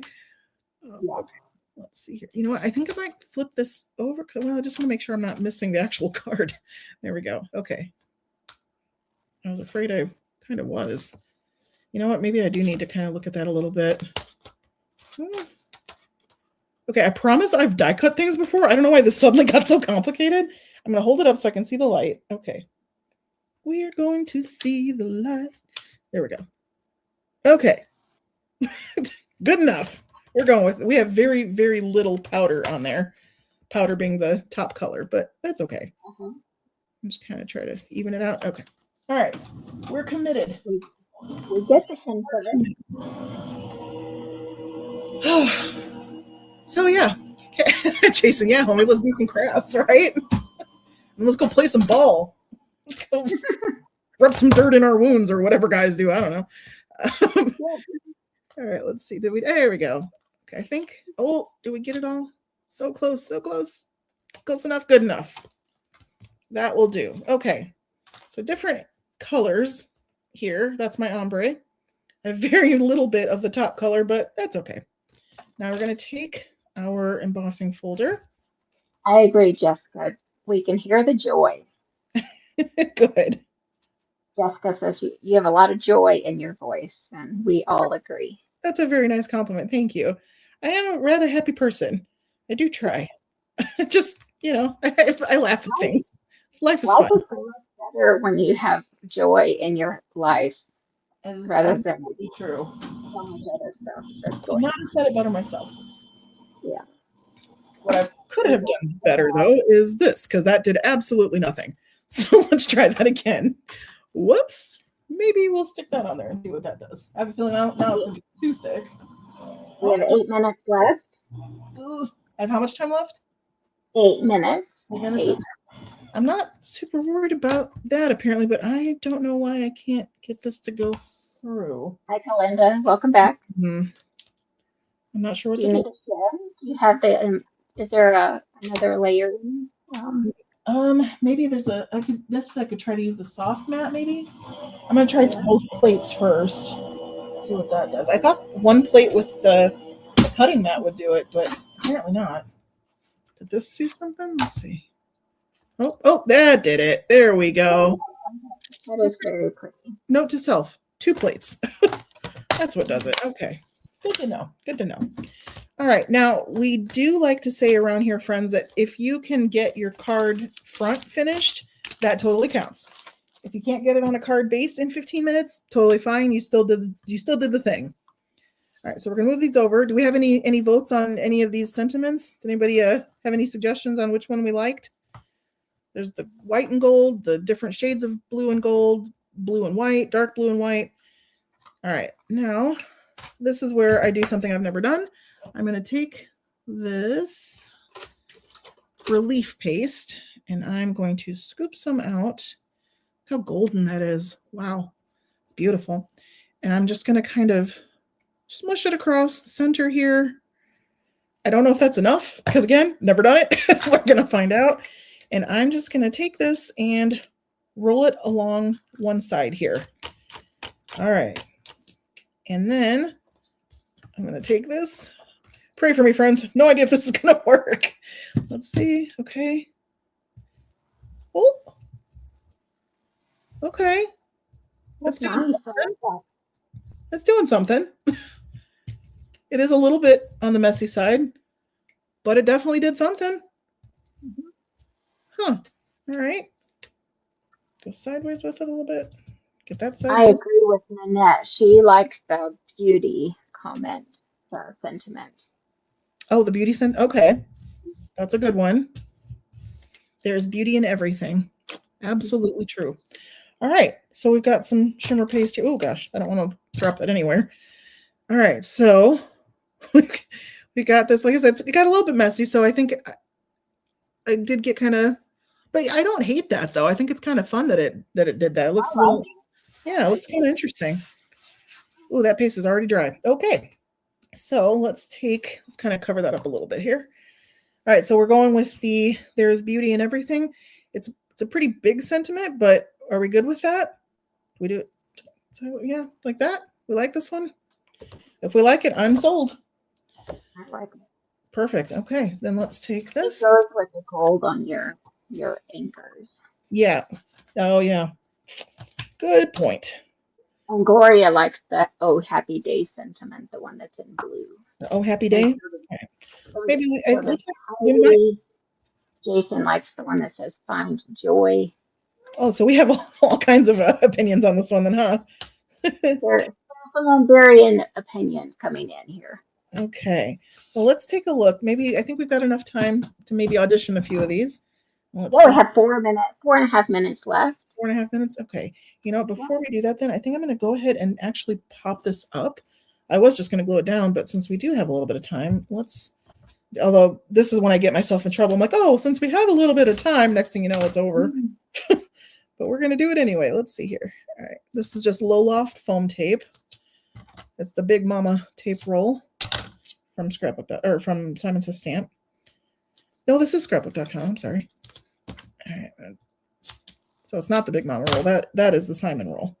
Okay. Let's see here. You know what? I think I might flip this over. Well, I just want to make sure I'm not missing the actual card. There we go. Okay. I was afraid I kind of was. You know what? Maybe I do need to kind of look at that a little bit. Okay, I promise I've die cut things before. I don't know why this suddenly got so complicated. I'm going to hold it up so I can see the light. Okay. We are going to see the light. There we go. Okay. Good enough. We're going with it. We have very, very little powder on there. Powder being the top color, but that's okay. I'm just kind of try to even it out. Okay. All right. We're committed. We get the hint of it. So yeah. Jason, yeah, homie, let's do some crafts, right? And let's go play some ball. Let's go rub some dirt in our wounds or whatever guys do. I don't know. All right, let's see. There we go. Okay, I think. Oh, do we get it all? So close, so close. Close enough, good enough. That will do. Okay. So different colors here. That's my ombre. I have very little bit of the top color, but that's okay. Now we're going to take our embossing folder. I agree, Jessica. We can hear the joy. Good. Jessica says you have a lot of joy in your voice, and we all agree. That's a very nice compliment. Thank you. I am a rather happy person. I do try. Just, I laugh at things. Life is fun. Life is so much better when you have joy in your life. Rather than be true. So much other stuff. Could not have said it better myself. Yeah. What I could have done better, though, is this, because that did absolutely nothing. So let's try that again. Whoops. Maybe we'll stick that on there and see what that does. I have a feeling now it's going to be too thick. We have 8 minutes left. I have how much time left? 8 minutes. 8 minutes. I'm not super worried about that, apparently, but I don't know why I can't get this to go through. Hi, Kalinda. Welcome back. I'm not sure what to do. Do you have the, is there another layer? Maybe there's I could try to use the soft mat, maybe. I'm going to try both plates first. Let's see what that does. I thought one plate with the cutting mat would do it, but apparently not. Did this do something? Let's see. Oh, that did it. There we go. That is very pretty. Note to self, 2 plates. That's what does it. Okay. Good to know. Good to know. All right. Now, we do like to say around here, friends, that if you can get your card front finished, that totally counts. If you can't get it on a card base in 15 minutes, totally fine. You still did the thing. All right. So we're going to move these over. Do we have any votes on any of these sentiments? Did anybody have any suggestions on which one we liked? There's the white and gold, the different shades of blue and gold, blue and white, dark blue and white. All right. Now, this is where I do something I've never done. I'm going to take this relief paste and I'm going to scoop some out. Look how golden that is. Wow. It's beautiful. And I'm just going to kind of smush it across the center here. I don't know if that's enough because, again, never done it. We're going to find out. And I'm just going to take this and roll it along one side here. All right. And then I'm going to take this. Pray for me, friends. No idea if this is going to work. Let's see. Okay. Oh. Okay. That's nice. That's doing something. It is a little bit on the messy side, but it definitely did something. Huh. All right. Go sideways with it a little bit. Get that side. I agree with Nanette. She likes the beauty comment, the sentiment. Oh, the beauty scent. Okay. That's a good one. There's beauty in everything. Absolutely true. All right. So we've got some shimmer paste here. Oh, gosh. I don't want to drop that anywhere. All right. So we got this. Like I said, it got a little bit messy. So I think I did get kind of, but I don't hate that, though. I think it's kind of fun that it did that. It looks a little, yeah, it looks kind of interesting. Oh, that paste is already dry. Okay. So let's kind of cover that up a little bit here. All right, so we're going with there's beauty in everything. It's a pretty big sentiment, but are we good with that? We do it. So yeah, like that. We like this one. If we like it, I'm sold. I like it. Perfect. Okay, then let's take this. It goes with the gold on your anchors. Yeah. Oh yeah. Good point. And Gloria likes the "Oh Happy Day" sentiment, the one that's in blue. Oh Happy Day. Okay. Maybe it looks like we might. Jason likes the one that says "Find Joy." Oh, so we have all kinds of opinions on this one, then, huh? There's some varying opinions coming in here. Okay. Well, let's take a look. I think we've got enough time to maybe audition a few of these. We have 4.5 minutes left. 4.5 minutes. Okay. Before we do that, then I think I'm going to go ahead and actually pop this up. I was just going to glue it down, but since we do have a little bit of time, although this is when I get myself in trouble. I'm like, oh, since we have a little bit of time, next thing you know, it's over. But we're going to do it anyway. Let's see here. All right. This is just low loft foam tape. It's the Big Mama tape roll from from Simon Says Stamp. No, this is scrapbook.com. I'm sorry. All right. So it's not the Big Mama roll. That is the Simon roll.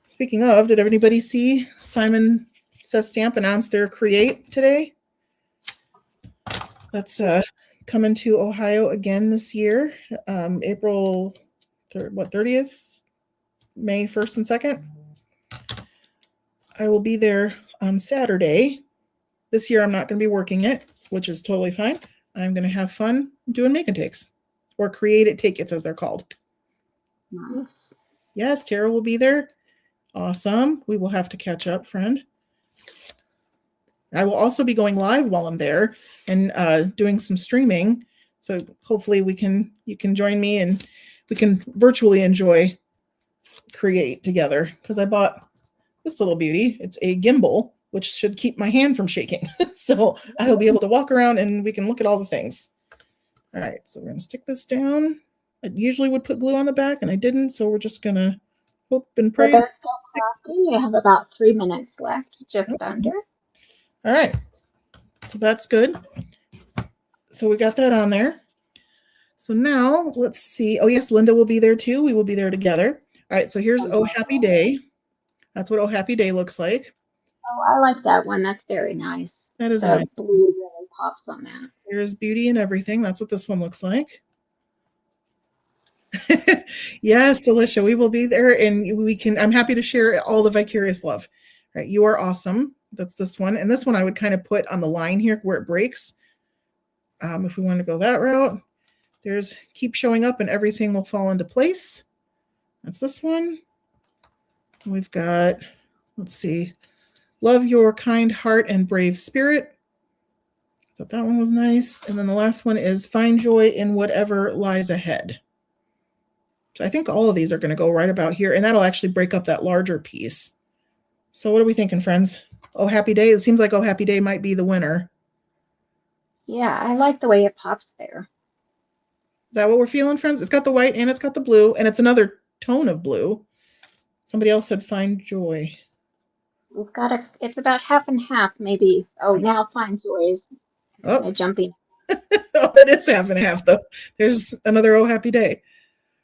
Speaking of, did everybody see Simon Says Stamp announce their Create today? That's coming to Ohio again this year, April 30th, May 1st and 2nd. I will be there on Saturday. This year I'm not going to be working it, which is totally fine. I'm going to have fun doing make and takes, or create it take-its as they're called. Nice. Yes, Tara will be there. Awesome. We will have to catch up, friend. I will also be going live while I'm there and doing some streaming. So hopefully you can join me and we can virtually enjoy Create together, because I bought this little beauty. It's a gimbal, which should keep my hand from shaking. So I will be able to walk around and we can look at all the things. All right, so we're going to stick this down. I usually would put glue on the back and I didn't, so we're just going to hope and pray. They're still crafting. You have about 3 minutes left, just under. All right, so that's good. So we got that on there. So now let's see. Oh yes, Linda will be there too. We will be there together. All right, so here's Oh Happy Day. That's what Oh Happy Day looks like. Oh, I like that one. That's very nice. That is nice. Blue really pops on that. There's beauty in everything. That's what this one looks like. Yes, Alicia, we will be there and I'm happy to share all the vicarious love. All right, you are awesome. That's this one. And this one I would kind of put on the line here where it breaks. If we want to go that route, there's keep showing up and everything will fall into place. That's this one. We've got, let's see, love your kind heart and brave spirit. Thought that one was nice. And then the last one is find joy in whatever lies ahead. So I think all of these are going to go right about here, and that'll actually break up that larger piece. So what are we thinking, friends? Oh Happy Day. It seems like Oh Happy Day might be the winner. Yeah, I like the way it pops there. Is that what we're feeling, friends? It's got the white and it's got the blue, and it's another tone of blue. Somebody else said find joy. We've got it's about half and half, maybe. Oh, now Fine Joy is kind Oh, of jumping. oh, it is half and half though. There's another Oh Happy Day.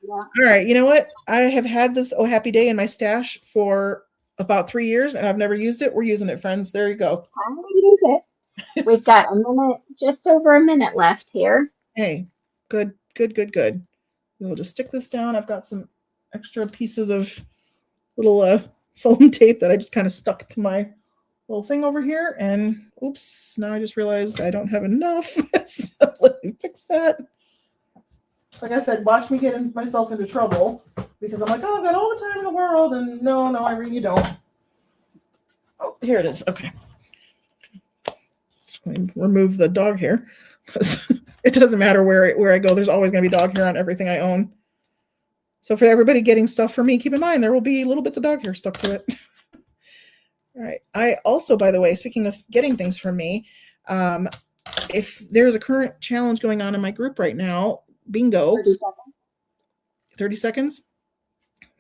Yeah. All right, you know what? I have had this Oh Happy Day in my stash for about 3 years, and I've never used it. We're using it, friends. There you go. I'm gonna use it. We've got a minute, just over a minute left here. Hey, good, good, good, good. We'll just stick this down. I've got some extra pieces of little foam tape that I just kind of stuck to my little thing over here. And oops, now I just realized I don't have enough. So let me fix that. Like I said, watch me get myself into trouble because I'm like, oh, I've got all the time in the world. And no, Irene, you don't. Oh, here it is. Okay. Let me remove the dog hair because it doesn't matter where I go. There's always going to be dog hair on everything I own. So for everybody getting stuff from me, keep in mind there will be little bits of dog hair stuck to it. All right. I also, by the way, speaking of getting things from me, if there's a current challenge going on in my group right now, bingo. 30 seconds. 30 seconds,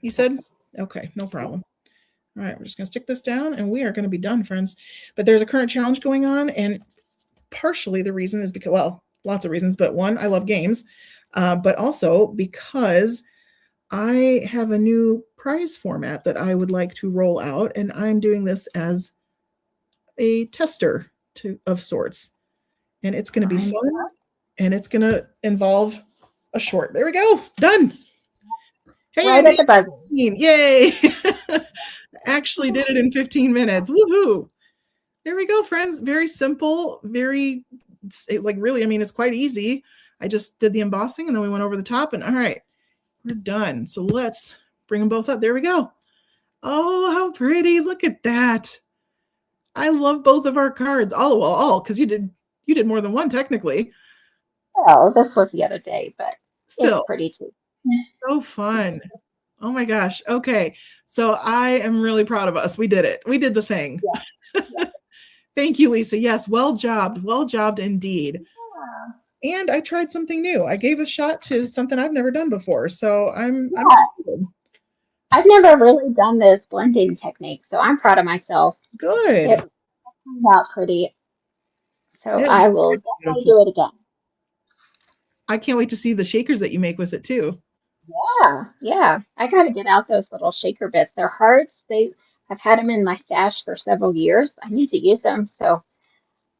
you said? Okay, no problem. All right, we're just going to stick this down and we are going to be done, friends. But there's a current challenge going on, and partially the reason is because, well, lots of reasons, but one, I love games, but also because I have a new prize format that I would like to roll out, and I'm doing this as a tester of sorts. And it's going to be fun, and it's going to involve a short. There we go. Done. Hey, right at the buzzer. Yay. Actually did it in 15 minutes. Woohoo. There we go, friends. Very simple, very, like, really, I mean, it's quite easy. I just did the embossing and then we went over the top, and all right, we're done. So let's bring them both up. There we go. Oh, how pretty. Look at that. I love both of our cards. All, because you did more than one technically. Well, this was the other day, but Still it's pretty too. so fun. Oh my gosh. Okay. So I am really proud of us. We did it. We did the thing. Yeah. Yeah. Thank you, Lisa. Yes. Well jobbed. Well jobbed indeed. Yeah. And I tried something new. I gave a shot to something I've never done before. So I'm I've never really done this blending technique, so I'm proud of myself. Good. It turned out pretty. So I will definitely do it again. I can't wait to see the shakers that you make with it too. Yeah. I got to get out those little shaker bits. They're hearts. I've had them in my stash for several years. I need to use them, so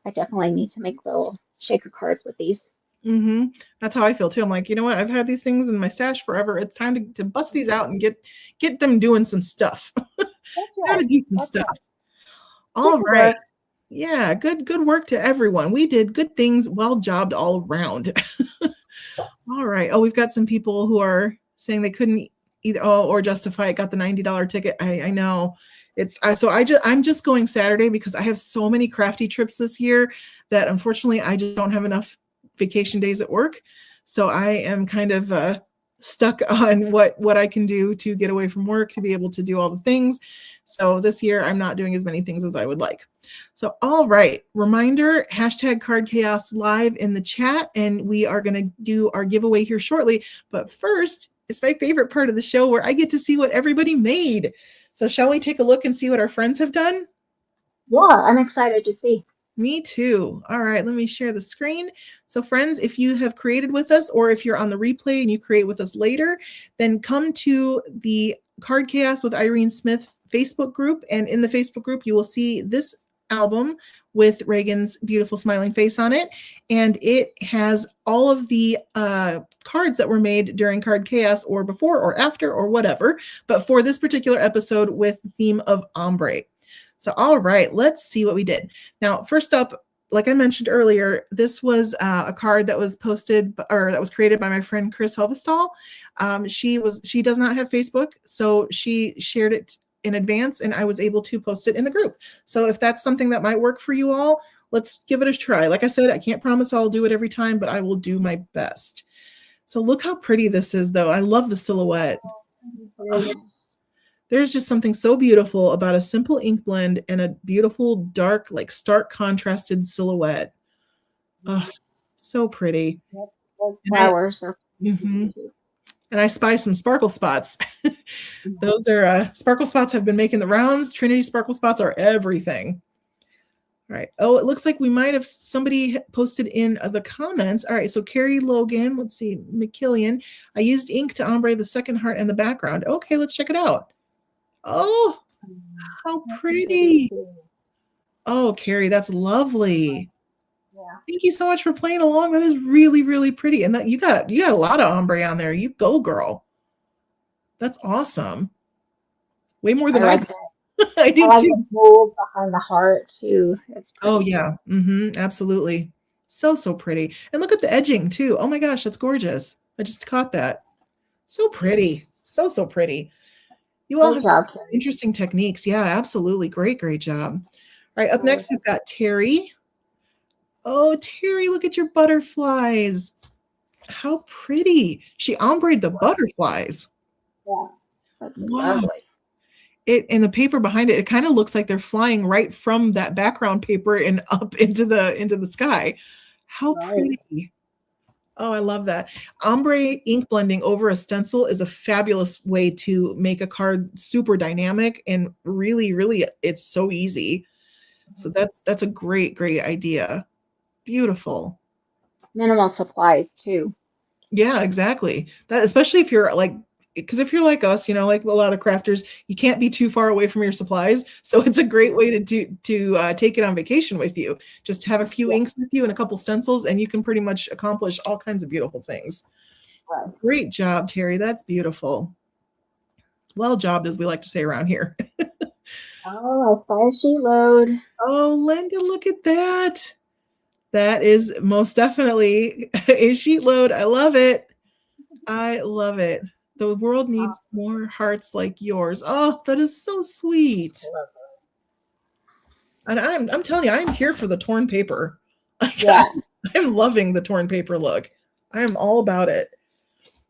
I definitely need to make little shaker cards with these. Mm-hmm. That's how I feel too. I'm like, you know what? I've had these things in my stash forever. It's time to bust these out and get them doing some stuff. Gotta do some stuff. Right. All right. Yeah, good work to everyone. We did good things. Well jobbed all around. All right. Oh, we've got some people who are saying they couldn't either or justify it. Got the $90 ticket. I know. I'm just going Saturday because I have so many crafty trips this year that unfortunately I just don't have enough vacation days at work. So I am kind of stuck on what I can do to get away from work to be able to do all the things. So this year I'm not doing as many things as I would like. So, all right, reminder, #CardChaos live in the chat, and we are going to do our giveaway here shortly. But first, it's my favorite part of the show where I get to see what everybody made. So shall we take a look and see what our friends have done? Yeah, I'm excited to see. Me too. All right, let me share the screen. So friends, if you have created with us or if you're on the replay and you create with us later, then come to the Card Chaos with Irene Smith Facebook group. And in the Facebook group, you will see this album with Regan's beautiful smiling face on it. And it has all of the cards that were made during Card Chaos or before or after or whatever. But for this particular episode with the theme of ombre. So, all right, let's see what we did. Now, first up, like I mentioned earlier, this was a card that was posted or that was created by my friend Chris Helvestall. She does not have Facebook, so she shared it in advance and I was able to post it in the group. So if that's something that might work for you all, let's give it a try. Like I said, I can't promise I'll do it every time, but I will do my best. So look how pretty this is, though. I love the silhouette. There's just something so beautiful about a simple ink blend and a beautiful dark, like stark contrasted silhouette. Oh, so pretty. Flowers. And I spy some sparkle spots. Those are sparkle spots have been making the rounds. Trinity sparkle spots are everything. All right. Oh, it looks like we might have somebody posted in the comments. All right. So Carrie Logan, let's see, McKillian. I used ink to ombre the second heart and the background. Okay, let's check it out. Oh, how pretty. Oh, Carrie, that's lovely. Yeah. Thank you so much for playing along. That is really, really pretty. And that you got a lot of ombre on there. You go, girl. That's awesome. Way more than I like do. that. I do I like too. the gold behind the heart too. It's pretty. Oh yeah. Absolutely. So pretty. And look at the edging too. Oh my gosh, that's gorgeous. I just caught that. So pretty. So pretty. You all Good have job, some Carrie. interesting techniques. Yeah, absolutely. Great job. All right, up next we've got Terry. Oh, Terry, look at your butterflies. How pretty. She ombreed the butterflies. Yeah. That's Wow. lovely. And the paper behind it, it kind of looks like they're flying right from that background paper and up into the sky. How pretty. Oh, I love that. Ombre ink blending over a stencil is a fabulous way to make a card super dynamic, and really, really, it's so easy. So that's a great idea. Beautiful. Minimal supplies too. Yeah, exactly. That, especially if you're like, because if you're like us, like a lot of crafters, you can't be too far away from your supplies. So it's a great way to take it on vacation with you. Just have a few inks with you and a couple stencils, and you can pretty much accomplish all kinds of beautiful things. Right. So great job, Terry. That's beautiful. Well jobbed, as we like to say around here. Oh, I saw a sheet load. Oh, Linda, look at that. That is most definitely a sheet load. I love it. I love it. The world needs more hearts like yours. Oh, that is so sweet. And I'm telling you, I'm here for the torn paper. Yeah. I'm loving the torn paper look. I am all about it.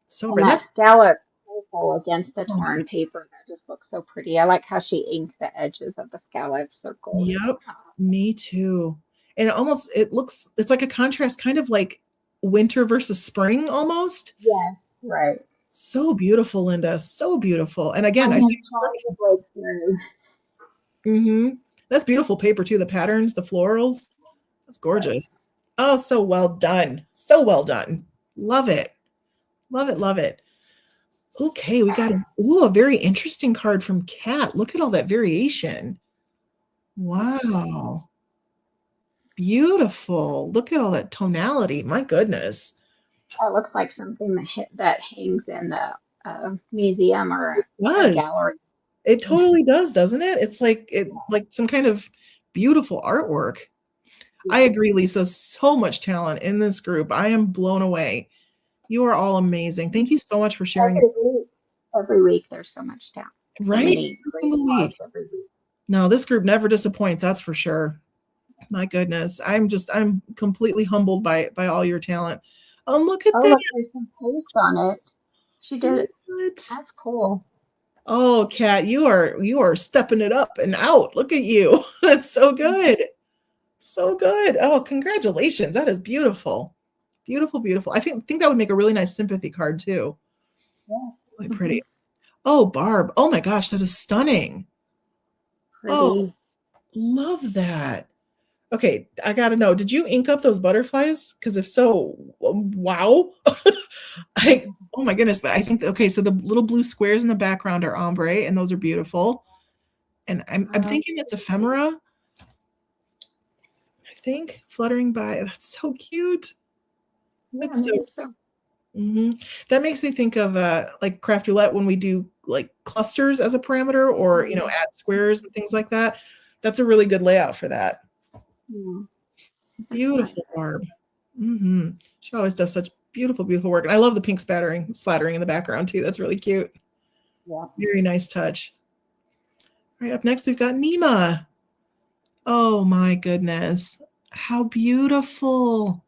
So And that scallop circle against the torn paper, that just looks so pretty. I like how she inked the edges of the scallop circle. Yep, me too. And it's like a contrast, kind of like winter versus spring almost. Yeah, right. So beautiful, Linda. So beautiful. And again, I see that's beautiful paper too. The patterns, the florals. That's gorgeous. Oh, so well done. So well done. Love it. Love it. Okay, we got a very interesting card from Kat. Look at all that variation. Wow. Beautiful. Look at all that tonality. My goodness. It looks like something that hangs in the museum or a gallery. It totally does, doesn't it? It's like some kind of beautiful artwork. I agree, Lisa. So much talent in this group. I am blown away. You are all amazing. Thank you so much for sharing. Every week there's so much talent. Right? Every single week. No, this group never disappoints, that's for sure. My goodness. I'm completely humbled by all your talent. Oh, look at that. There's some paste on it. She did it. That's cool. Oh, Kat, you are stepping it up and out. Look at you. That's so good. So good. Oh, congratulations. That is beautiful. Beautiful. I think that would make a really nice sympathy card too. Yeah. Really pretty. Oh, Barb. Oh my gosh, that is stunning. Pretty. Oh, love that. Okay, I gotta know, did you ink up those butterflies? Because if so, wow. Oh my goodness, but I think, okay, so the little blue squares in the background are ombre, and those are beautiful. And I'm thinking it's ephemera. I think fluttering by. That's so cute. That's so. That makes me think of like Craft Roulette when we do like clusters as a parameter, or add squares and things like that. That's a really good layout for that. Yeah. Beautiful Barb. She always does such beautiful work. And I love the pink splattering in the background too. That's really cute. Yeah. Very nice touch. All right, up next we've got Nima. Oh my goodness. How beautiful.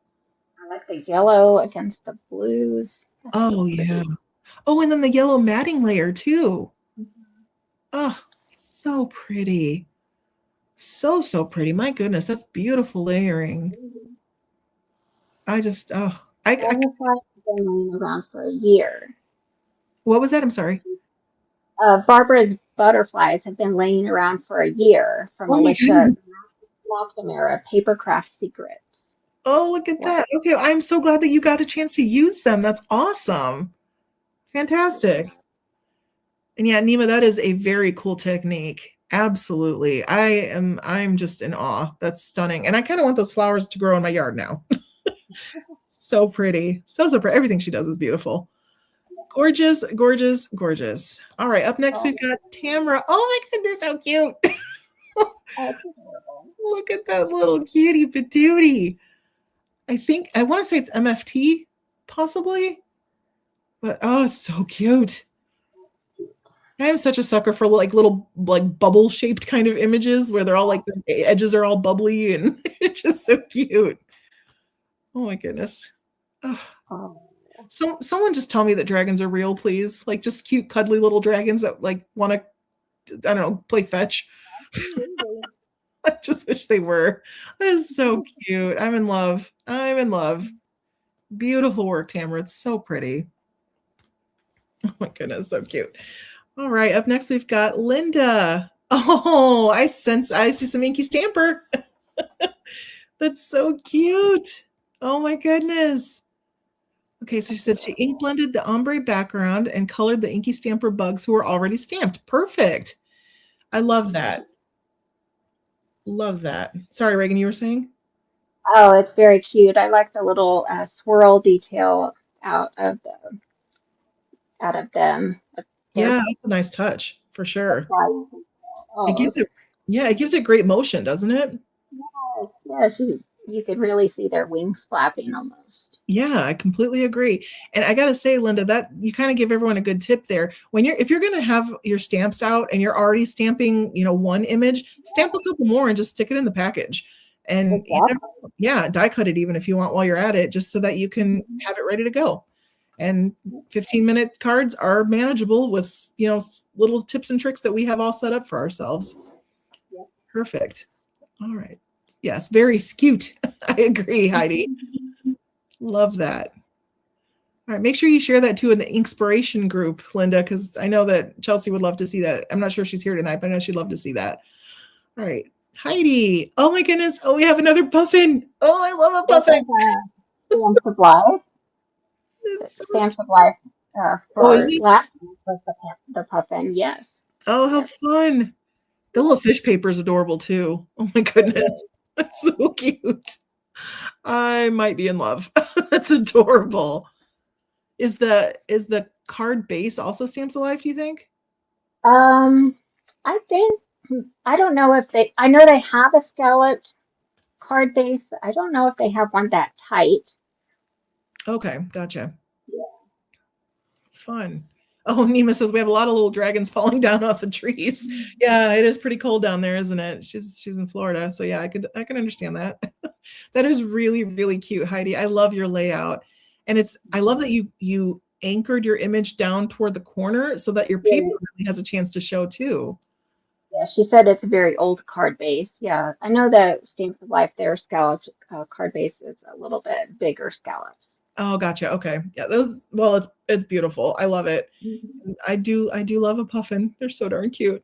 I like the yellow against the blues. Oh yeah. Oh, and then the yellow matting layer too. Oh, so pretty. So pretty. My goodness, that's beautiful layering. I just, I been laying around for a year. What was that? I'm sorry. Barbara's butterflies have been laying around for a year from Oh my Alicia goodness. McNamara, Papercraft Secrets. Oh, look at Yeah. that. Okay, I'm so glad that you got a chance to use them. That's awesome. Fantastic. And yeah, Nima, that is a very cool technique. Absolutely. I'm just in awe. That's stunning. And I kind of want those flowers to grow in my yard now. So pretty. So pretty. Everything she does is beautiful. Gorgeous, gorgeous, gorgeous. All right, up next we've got Tamara. Oh my goodness, how cute. Look at that little cutie patootie. I want to say it's MFT, possibly. But oh, it's so cute. I am such a sucker for like little like bubble shaped kind of images where they're all like the edges are all bubbly and it's just so cute. Oh my goodness. Oh. Someone just tell me that dragons are real, please. Like just cute, cuddly little dragons that like want to, I don't know, play fetch. I just wish they were. That is so cute. I'm in love. I'm in love. Beautiful work, Tamara. It's so pretty. Oh my goodness, so cute. All right, up next we've got Linda. Oh, I see some inky stamper. That's so cute. Oh my goodness. Okay, so she said she ink blended the ombre background and colored the inky stamper bugs who were already stamped. Perfect. I love that. Love that. Sorry, Regan, you were saying? Oh, it's very cute. I like the little swirl detail out of them. Yeah, They're that's a nice touch for sure. It oh, gives it, yeah, it gives it great motion, doesn't it? yes, you could really see their wings flapping almost. Yeah, I completely agree. And I gotta say, Linda, that you kind of give everyone a good tip there. If you're gonna have your stamps out and you're already stamping, one image, stamp a couple more and just stick it in the package. And Exactly. yeah, die cut it even if you want while you're at it, just so that you can have it ready to go. And 15-minute cards are manageable with little tips and tricks that we have all set up for ourselves. Perfect. All right. Yes, very cute. I agree, Heidi. Love that. All right, make sure you share that too in the Inkspiration group, Linda, because I know that Chelsea would love to see that. I'm not sure if she's here tonight, but I know she'd love to see that. All right, Heidi. Oh my goodness. Oh, we have another puffin. Oh, I love a puffin. Stamps of Life. Stamps of Life Oh, is for it? last month was the puffin. Yes. Oh, how Yes. fun. The little fish paper is adorable too. Oh my goodness. That's so cute. I might be in love. That's adorable. Is the card base also Stamps Alive, do you think? Um, I think I don't know if I know they have a scalloped card base. I don't know if they have one that tight. Okay, gotcha. Fun. Oh, Nima says we have a lot of little dragons falling down off the trees. Yeah, it is pretty cold down there, isn't it? She's in Florida, so yeah, I can understand that. That is really really cute, Heidi. I love your layout, and I love that you anchored your image down toward the corner so that your paper Yeah, really has a chance to show too. yeah, she said it's a very old card base. Yeah, I know that Stamps of Life, their scalloped card base is a little bit bigger scallops. Oh, gotcha. Okay, yeah, those. Well, it's beautiful. I love it. I do love a puffin. They're so darn cute.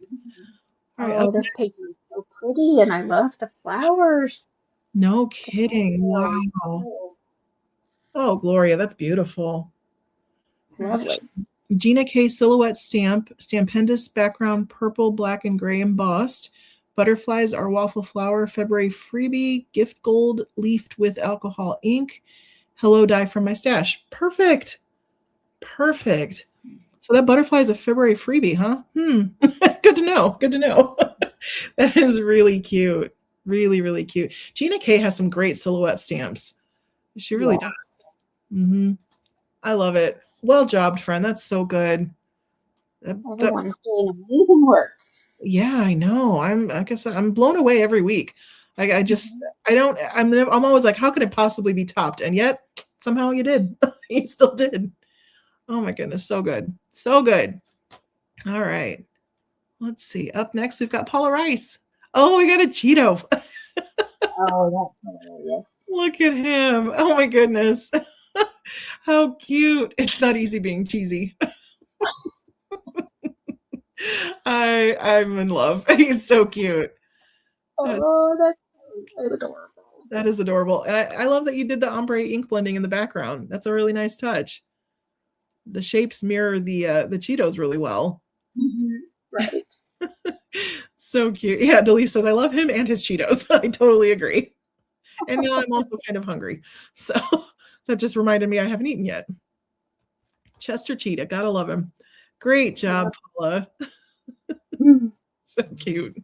All right, Oh, up this paper next. is so pretty, and I love the flowers. No Oh, kidding. Wow. oh, Oh, Gloria, that's beautiful. All right, so lovely. Gina K silhouette stamp, Stampendous background, purple, black, and gray embossed. Butterflies are waffle flower, February freebie, gift gold leafed with alcohol ink. Hello, die from my stash. Perfect. Perfect. So that butterfly is a February freebie, huh? Good to know. Good to know. That is really cute. Really, really cute. Gina K has some great silhouette stamps. She really Yeah, does. Hmm. I love it. Well jobbed, friend. That's so good. everyone's doing amazing work. Yeah, I know. I guess I'm blown away every week. I just Mhm. I don't I'm always like, how could it possibly be topped? And yet somehow you did. You still did. Oh my goodness, so good. So good. All right. Let's see. Up next, we've got Paula Rice. Oh, we got a Cheeto. Oh, that's hilarious. Look at him. Oh my goodness. How cute. It's not easy being cheesy. I'm in love. He's so cute. That's, Oh, that's so adorable. that is adorable. And I love that you did the ombre ink blending in the background. That's a really nice touch. The shapes mirror the Cheetos really well. Right. So cute. Yeah, Delise says, I love him and his Cheetos. I totally agree. And now I'm also kind of hungry. So that just reminded me I haven't eaten yet. Chester Cheetah, gotta love him. Great job, Paula. So cute.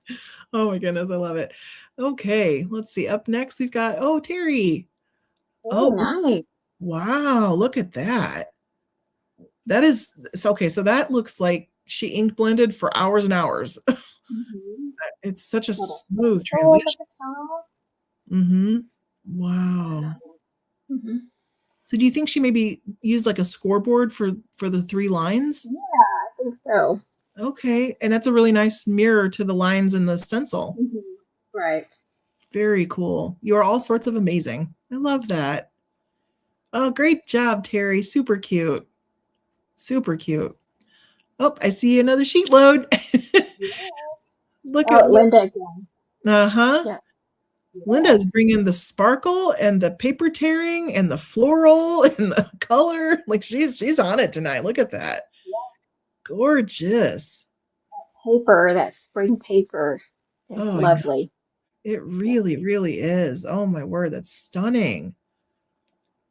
Oh my goodness, I love it. Okay, let's see. Up next, we've got, oh, Terry. Oh, Oh, nice. wow, look at that. That is, okay, so that looks like she ink blended for hours and hours. It's such a smooth transition. Wow. So do you think she maybe used like a scoreboard for the 3 lines? Yeah, I think so. Okay, and that's a really nice mirror to the lines in the stencil. Right. Very cool. You are all sorts of amazing. I love that. Oh, great job, Terry. Super cute. Super cute. Oh, I see another sheet load. Look at Linda again. Uh-huh. Yeah. Linda is bringing the sparkle and the paper tearing and the floral and the color. Like she's on it tonight. Look at that. Gorgeous. Paper, that spring paper is lovely. It really, really is. Oh my word, that's stunning.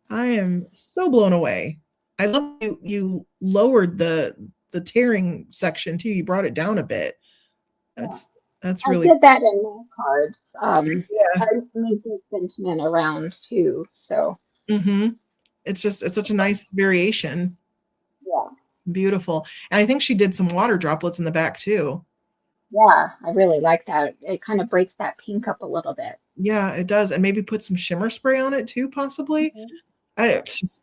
I am so blown away. I love you lowered the tearing section too. You brought it down a bit. That's really. I did that in my cards. Yeah. I made the sentiment around too. So. It's such a nice variation. Yeah. Beautiful. And I think she did some water droplets in the back too. Yeah, I really like that. It kind of breaks that pink up a little bit. Yeah, it does. And maybe put some shimmer spray on it too, possibly. It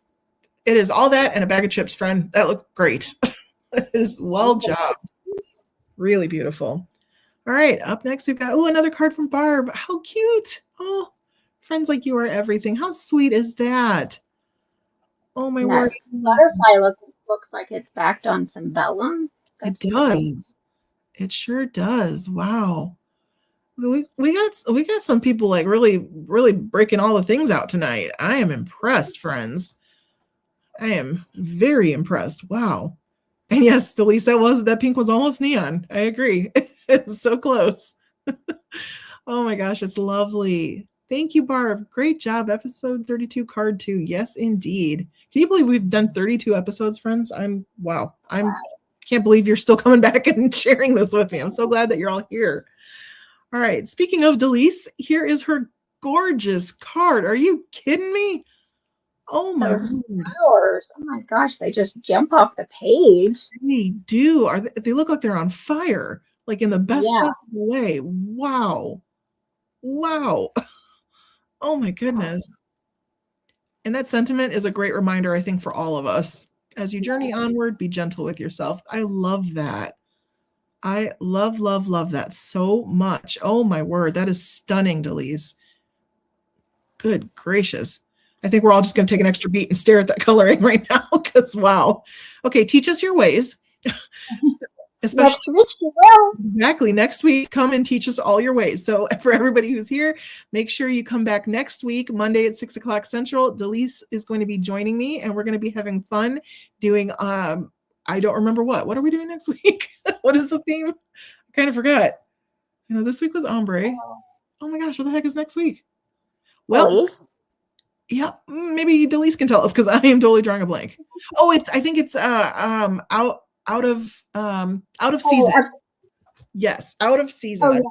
is all that and a bag of chips, friend. That looked great. It is well jobbed. Really beautiful. All right, up next we've got, another card from Barb. How cute. Oh, friends like you are everything. How sweet is that? Oh my word. Butterfly looks like it's backed on some vellum. It does. It sure does. Wow. We got some people like really, really breaking all the things out tonight. I am impressed, friends. I am very impressed. Wow. And yes, Delise, that pink was almost neon. I agree. It's so close. Oh my gosh, it's lovely. Thank you, Barb. Great job. Episode 32, card 2. Yes, indeed. Can you believe we've done 32 episodes, friends? Wow. Can't believe you're still coming back and sharing this with me. I'm so glad that you're all here. All right. Speaking of Delise, here is her gorgeous card. Are you kidding me? Oh my word. Flowers. Oh my gosh, they just jump off the page. They do. They look like they're on fire, like in the best possible way. Wow. Wow. Oh my goodness. And that sentiment is a great reminder, I think, for all of us. As you journey onward, be gentle with yourself. I love that. I love, love, love that so much. Oh my word. That is stunning, Delise. Good gracious. I think we're all just going to take an extra beat and stare at that coloring right now because wow. Okay, teach us your ways. Especially exactly next week, come and teach us all your ways. So for everybody who's here, make sure you come back next week, Monday at 6 o'clock Central. Delise is going to be joining me, and we're going to be having fun doing. I don't remember what are we doing next week? What is the theme? I kind of forgot. This week was ombre. Oh my gosh, what the heck is next week? Well, yeah, maybe Delise can tell us because I am totally drawing a blank. Oh, I think it's out of season. Yes, out of season.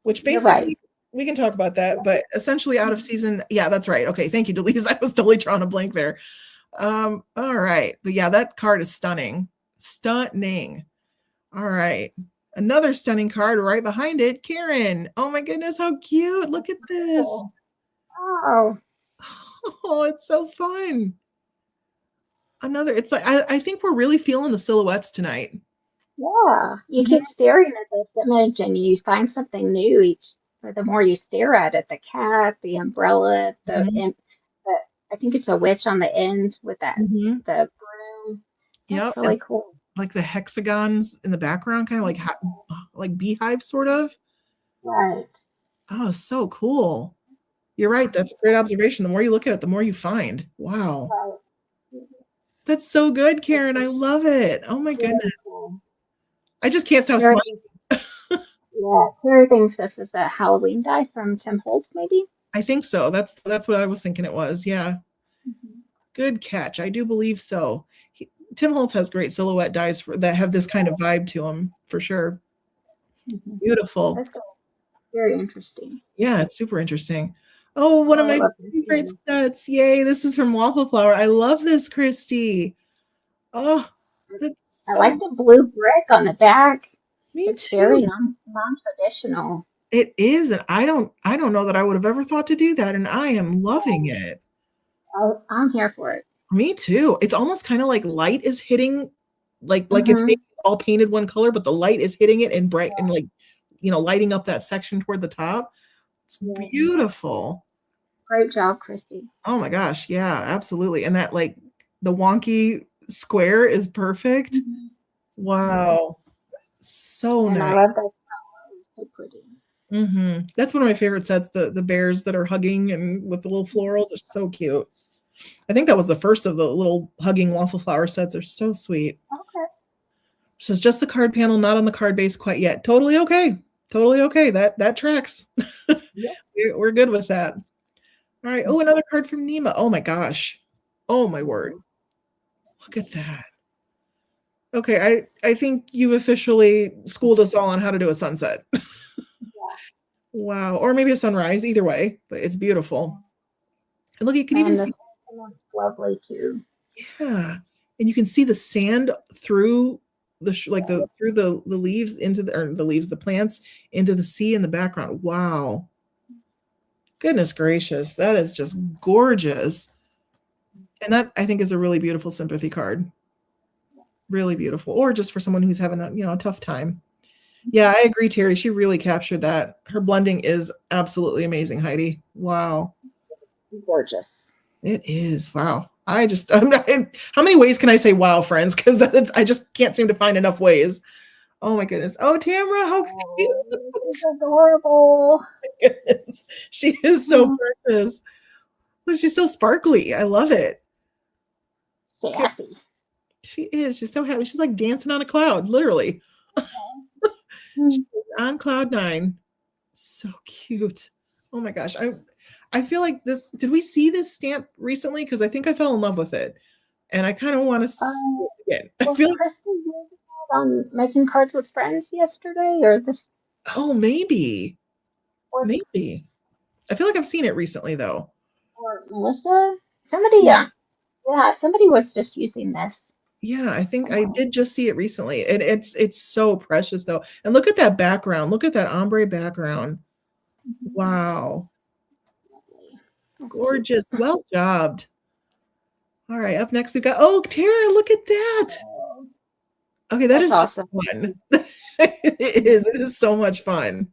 Which basically we can talk about that, but essentially out of season. Yeah, that's right. Okay, thank you, Delise. I was totally drawing a blank there. All right, but yeah, that card is stunning. Stunning. All right, another stunning card right behind it, Karen. Oh my goodness, how cute! Look at this. Wow. Oh, it's so fun. It's like I think we're really feeling the silhouettes tonight. Yeah, you keep staring at this image and you find something new the more you stare at it. The cat, the umbrella, I think it's a witch on the end with the broom. That's really cool. like the hexagons in the background, kind of like beehive sort of. Right. Oh, so cool. You're right. That's a great observation. The more you look at it, the more you find. Wow. Right. That's so good, Karen. I love it. Oh my Very goodness. cool. I just can't stop Terry, smiling. yeah, Terry thinks this is a Halloween die from Tim Holtz, maybe. I think so. That's what I was thinking it was. Yeah. Mm-hmm. Good catch. I do believe so. Tim Holtz has great silhouette dies that have this kind of vibe to them for sure. Mm-hmm. Beautiful. That's cool. Very interesting. Yeah, it's super interesting. Oh, one of my favorite sets. Yay. This is from Waffle Flower. I love this, Christy. Oh, that's I like the blue brick on the back. Me It's too. very non-traditional. It is, and I don't know that I would have ever thought to do that, and I am loving it. I'm here for it. Me too. It's almost kind of like light is hitting, like it's maybe all painted one color, but the light is hitting it and bright and like, lighting up that section toward the top. It's beautiful. Great job, Christy. Oh my gosh, yeah, absolutely. And that like the wonky square is perfect. Wow, so nice. I love that. So pretty. That's one of my favorite sets. The bears that are hugging and with the little florals are so cute. I think that was the first of the little hugging Waffle Flower sets. They're so sweet. Okay. So it's just the card panel, not on the card base quite yet. Totally okay. Totally okay. That tracks. Yeah. We're good with that. All right. Oh, another card from Nima. Oh my gosh. Oh my word. Look at that. Okay, I think you've officially schooled us all on how to do a sunset. Yeah. Wow. Or maybe a sunrise, either way, but it's beautiful. And look, you can even see lovely too. Yeah. And you can see the sand through the through the leaves into the plants into the sea in the background. Wow. Goodness gracious. That is just gorgeous. And that I think is a really beautiful sympathy card. Really beautiful. Or just for someone who's having a tough time. Yeah, I agree, Terry. She really captured that. Her blending is absolutely amazing, Heidi. Wow. Gorgeous. It is. Wow. How many ways can I say wow, friends? Because I just can't seem to find enough ways. Oh my goodness. Oh, Tamara, how cute. She's adorable. My goodness. She is so precious. She's so sparkly. I love it. Happy. She is. She's so happy. She's like dancing on a cloud, literally. She's on cloud 9. So cute. Oh my gosh. I feel like this. Did we see this stamp recently? Because I think I fell in love with it, and I kind of want to see it again. I feel like on making cards with friends yesterday, or this. Oh, maybe. Maybe. I feel like I've seen it recently though. Or Melissa. Somebody. Yeah. Somebody was just using this. Yeah, I think I did just see it recently. And it's so precious though. And look at that background. Look at that ombre background. Wow. Gorgeous. Well jobbed. All right, up next we've got Tara, look at that. Okay, that's awesome. Fun. It is so much fun.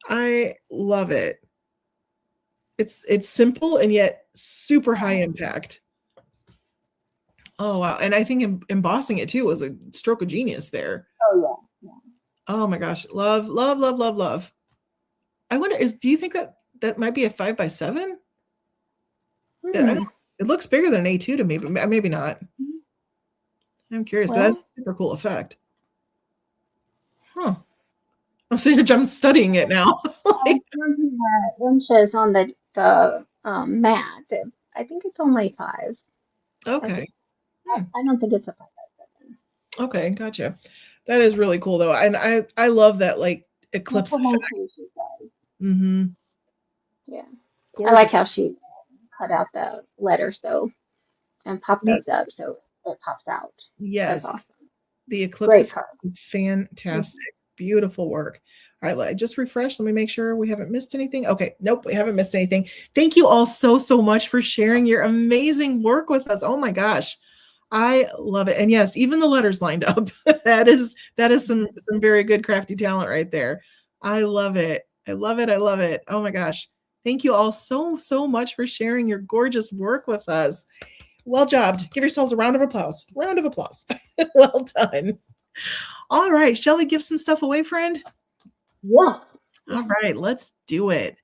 I love it. It's simple and yet super high impact. Oh wow. And I think embossing it too was a stroke of genius there. Oh yeah. Oh my gosh. Love, love, love, love, love. I wonder, do you think that might be a 5x7? It looks bigger than an A2 to me, but maybe not. I'm curious, but that's a super cool effect. Huh. I'm sitting here, I'm studying it now. Inches on the mat. I think it's only 5. Okay. I don't think it's a 5x7. Okay, gotcha. That is really cool though. And I love that like eclipse effect. Yeah. Gorgeous. I like how she cut out the letters though and popped those up so it pops out. Yes. That's awesome. The eclipse is fantastic. Beautiful work. All right, I just refreshed. Let me make sure we haven't missed anything. Okay, nope, we haven't missed anything. Thank you all so much for sharing your amazing work with us. Oh my gosh. I love it. And yes, even the letters lined up. that is some very good crafty talent right there. I love it. I love it. I love it. Oh my gosh. Thank you all so much for sharing your gorgeous work with us. Well jobbed. Give yourselves a round of applause. Round of applause. Well done. All right. Shall we give some stuff away, friend? Yeah. All right. Let's do it.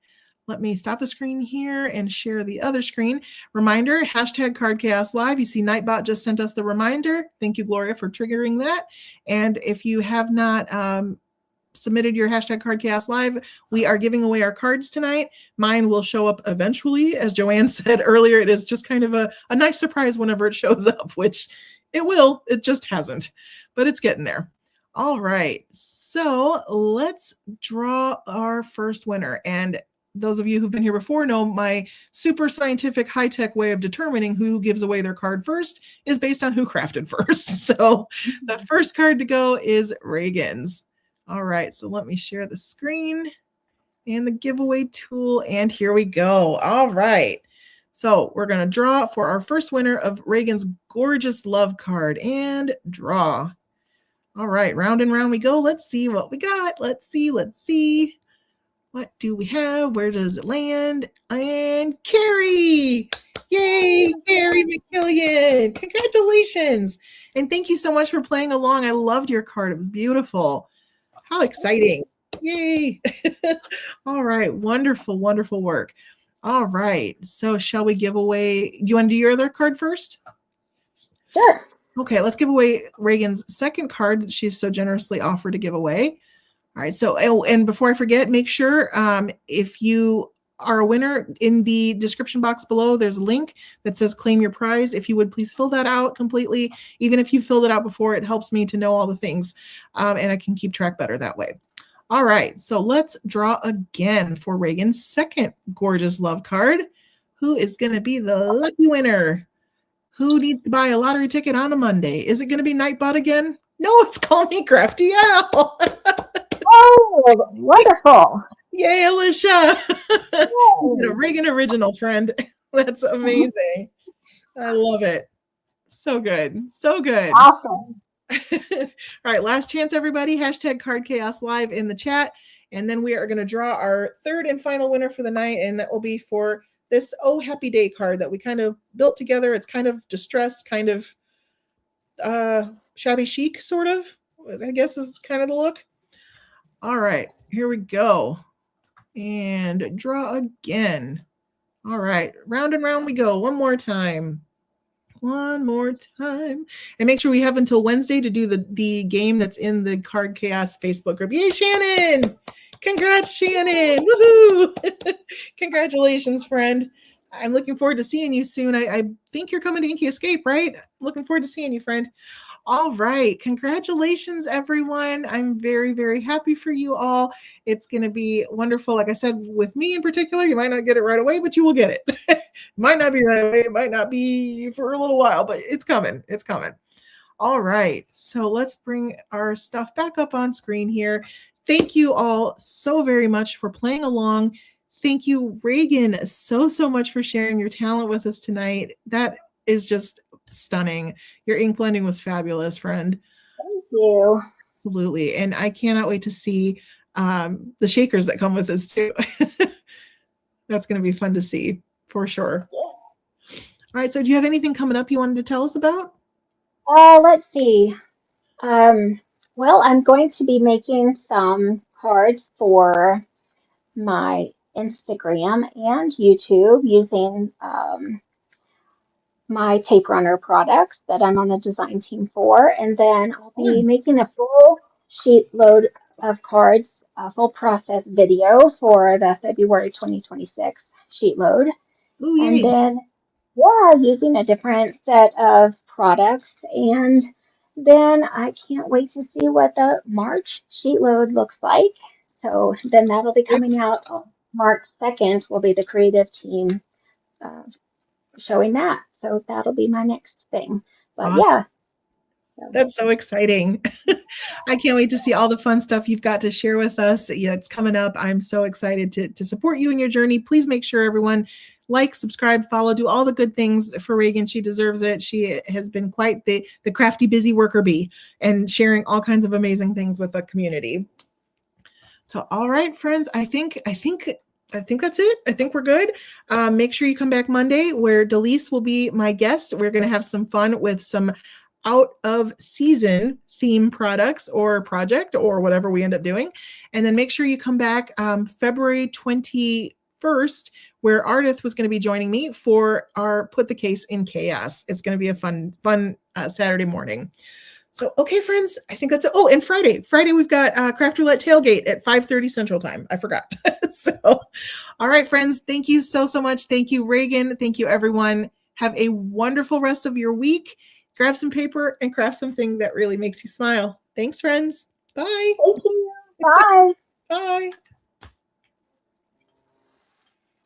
Let me stop the screen here and share the other screen. Reminder, hashtag Card Chaos Live. You see Nightbot just sent us the reminder. Thank you, Gloria, for triggering that. And if you have not submitted your hashtag Card Chaos Live, we are giving away our cards tonight. Mine will show up eventually. As Joanne said earlier, it is just kind of a nice surprise whenever it shows up, which it will. It just hasn't, but it's getting there. All right. So let's draw our first winner. And those of you who've been here before know my super scientific high-tech way of determining who gives away their card first is based on who crafted first. So the first card to go is Regan's. All right, so let me share the screen and the giveaway tool, and here we go. All right, so we're going to draw for our first winner of Regan's gorgeous love card, and draw. All right, round and round we go. Let's see what we got. Let's see. What do we have? Where does it land? And Carrie! Yay, Carrie McKillian! Congratulations! And thank you so much for playing along. I loved your card. It was beautiful. How exciting. Yay. All right. Wonderful, wonderful work. All right. So shall we give away, do you want to do your other card first? Sure. Okay, let's give away Regan's second card that she's so generously offered to give away. All right. So, and before I forget, make sure if you are a winner, in the description box below, there's a link that says claim your prize. If you would please fill that out completely. Even if you filled it out before, it helps me to know all the things and I can keep track better that way. All right, so let's draw again for Regan's second gorgeous love card. Who is going to be the lucky winner? Who needs to buy a lottery ticket on a Monday? Is it going to be Nightbot again? No, it's Call Me Crafty Al. Oh, wonderful. Yay, Alicia. A Regan original, friend. That's amazing. I love it. So good. So good. Awesome. All right, last chance, everybody. Hashtag Card Chaos Live in the chat. And then we are going to draw our third and final winner for the night. And that will be for this Oh Happy Day card that we kind of built together. It's kind of distressed, kind of shabby chic, sort of, I guess is kind of the look. All right, here we go. And draw again. All right, round and round we go. One more time. One more time. And make sure we have until Wednesday to do the game that's in the Card Chaos Facebook group. Yay, Shannon! Congrats, Shannon! Woohoo! Congratulations, friend. I'm looking forward to seeing you soon. I think you're coming to Inky Escape, right? Looking forward to seeing you, friend. All right. Congratulations, everyone. I'm very, very happy for you all. It's going to be wonderful. Like I said, with me in particular, you might not get it right away, but you will get it. It might not be right away. It might not be for a little while, but it's coming. It's coming. All right. So let's bring our stuff back up on screen here. Thank you all so very much for playing along. Thank you, Regan, so much for sharing your talent with us tonight. That is just stunning. Your ink blending was fabulous, friend. Thank you. Absolutely. And I cannot wait to see the shakers that come with this too. That's going to be fun to see for sure. Yeah. All right. So do you have anything coming up you wanted to tell us about? Let's see. Well, I'm going to be making some cards for my Instagram and YouTube using my tape runner products that I'm on the design team for. And then I'll be making a full sheet load of cards, a full process video for the February 2026 sheet load. Ooh, and then, yeah, using a different set of products. And then I can't wait to see what the March sheet load looks like. So then that'll be coming out on March 2nd will be the creative team showing that. So that'll be my next thing. But awesome. Yeah. That's so exciting. I can't wait to see all the fun stuff you've got to share with us. Yeah, it's coming up. I'm so excited to support you in your journey. Please make sure everyone like, subscribe, follow, do all the good things for Regan. She deserves it. She has been quite the crafty, busy worker bee and sharing all kinds of amazing things with the community. So, all right, friends, I think I think that's it. I think we're good. Make sure you come back Monday where Delise will be my guest. We're going to have some fun with some out of season theme products or project or whatever we end up doing. And then make sure you come back February 21st, where Ardith was going to be joining me for our Put the Case in Chaos. It's going to be a fun Saturday morning. So, okay, friends, I think that's it. Oh, and Friday we've got Craft Roulette Tailgate at 5:30 Central Time. I forgot. So, all right, friends, thank you so much. Thank you, Reagan. Thank you, everyone. Have a wonderful rest of your week. Grab some paper and craft something that really makes you smile. Thanks, friends. Bye. Thank you. Bye. Bye.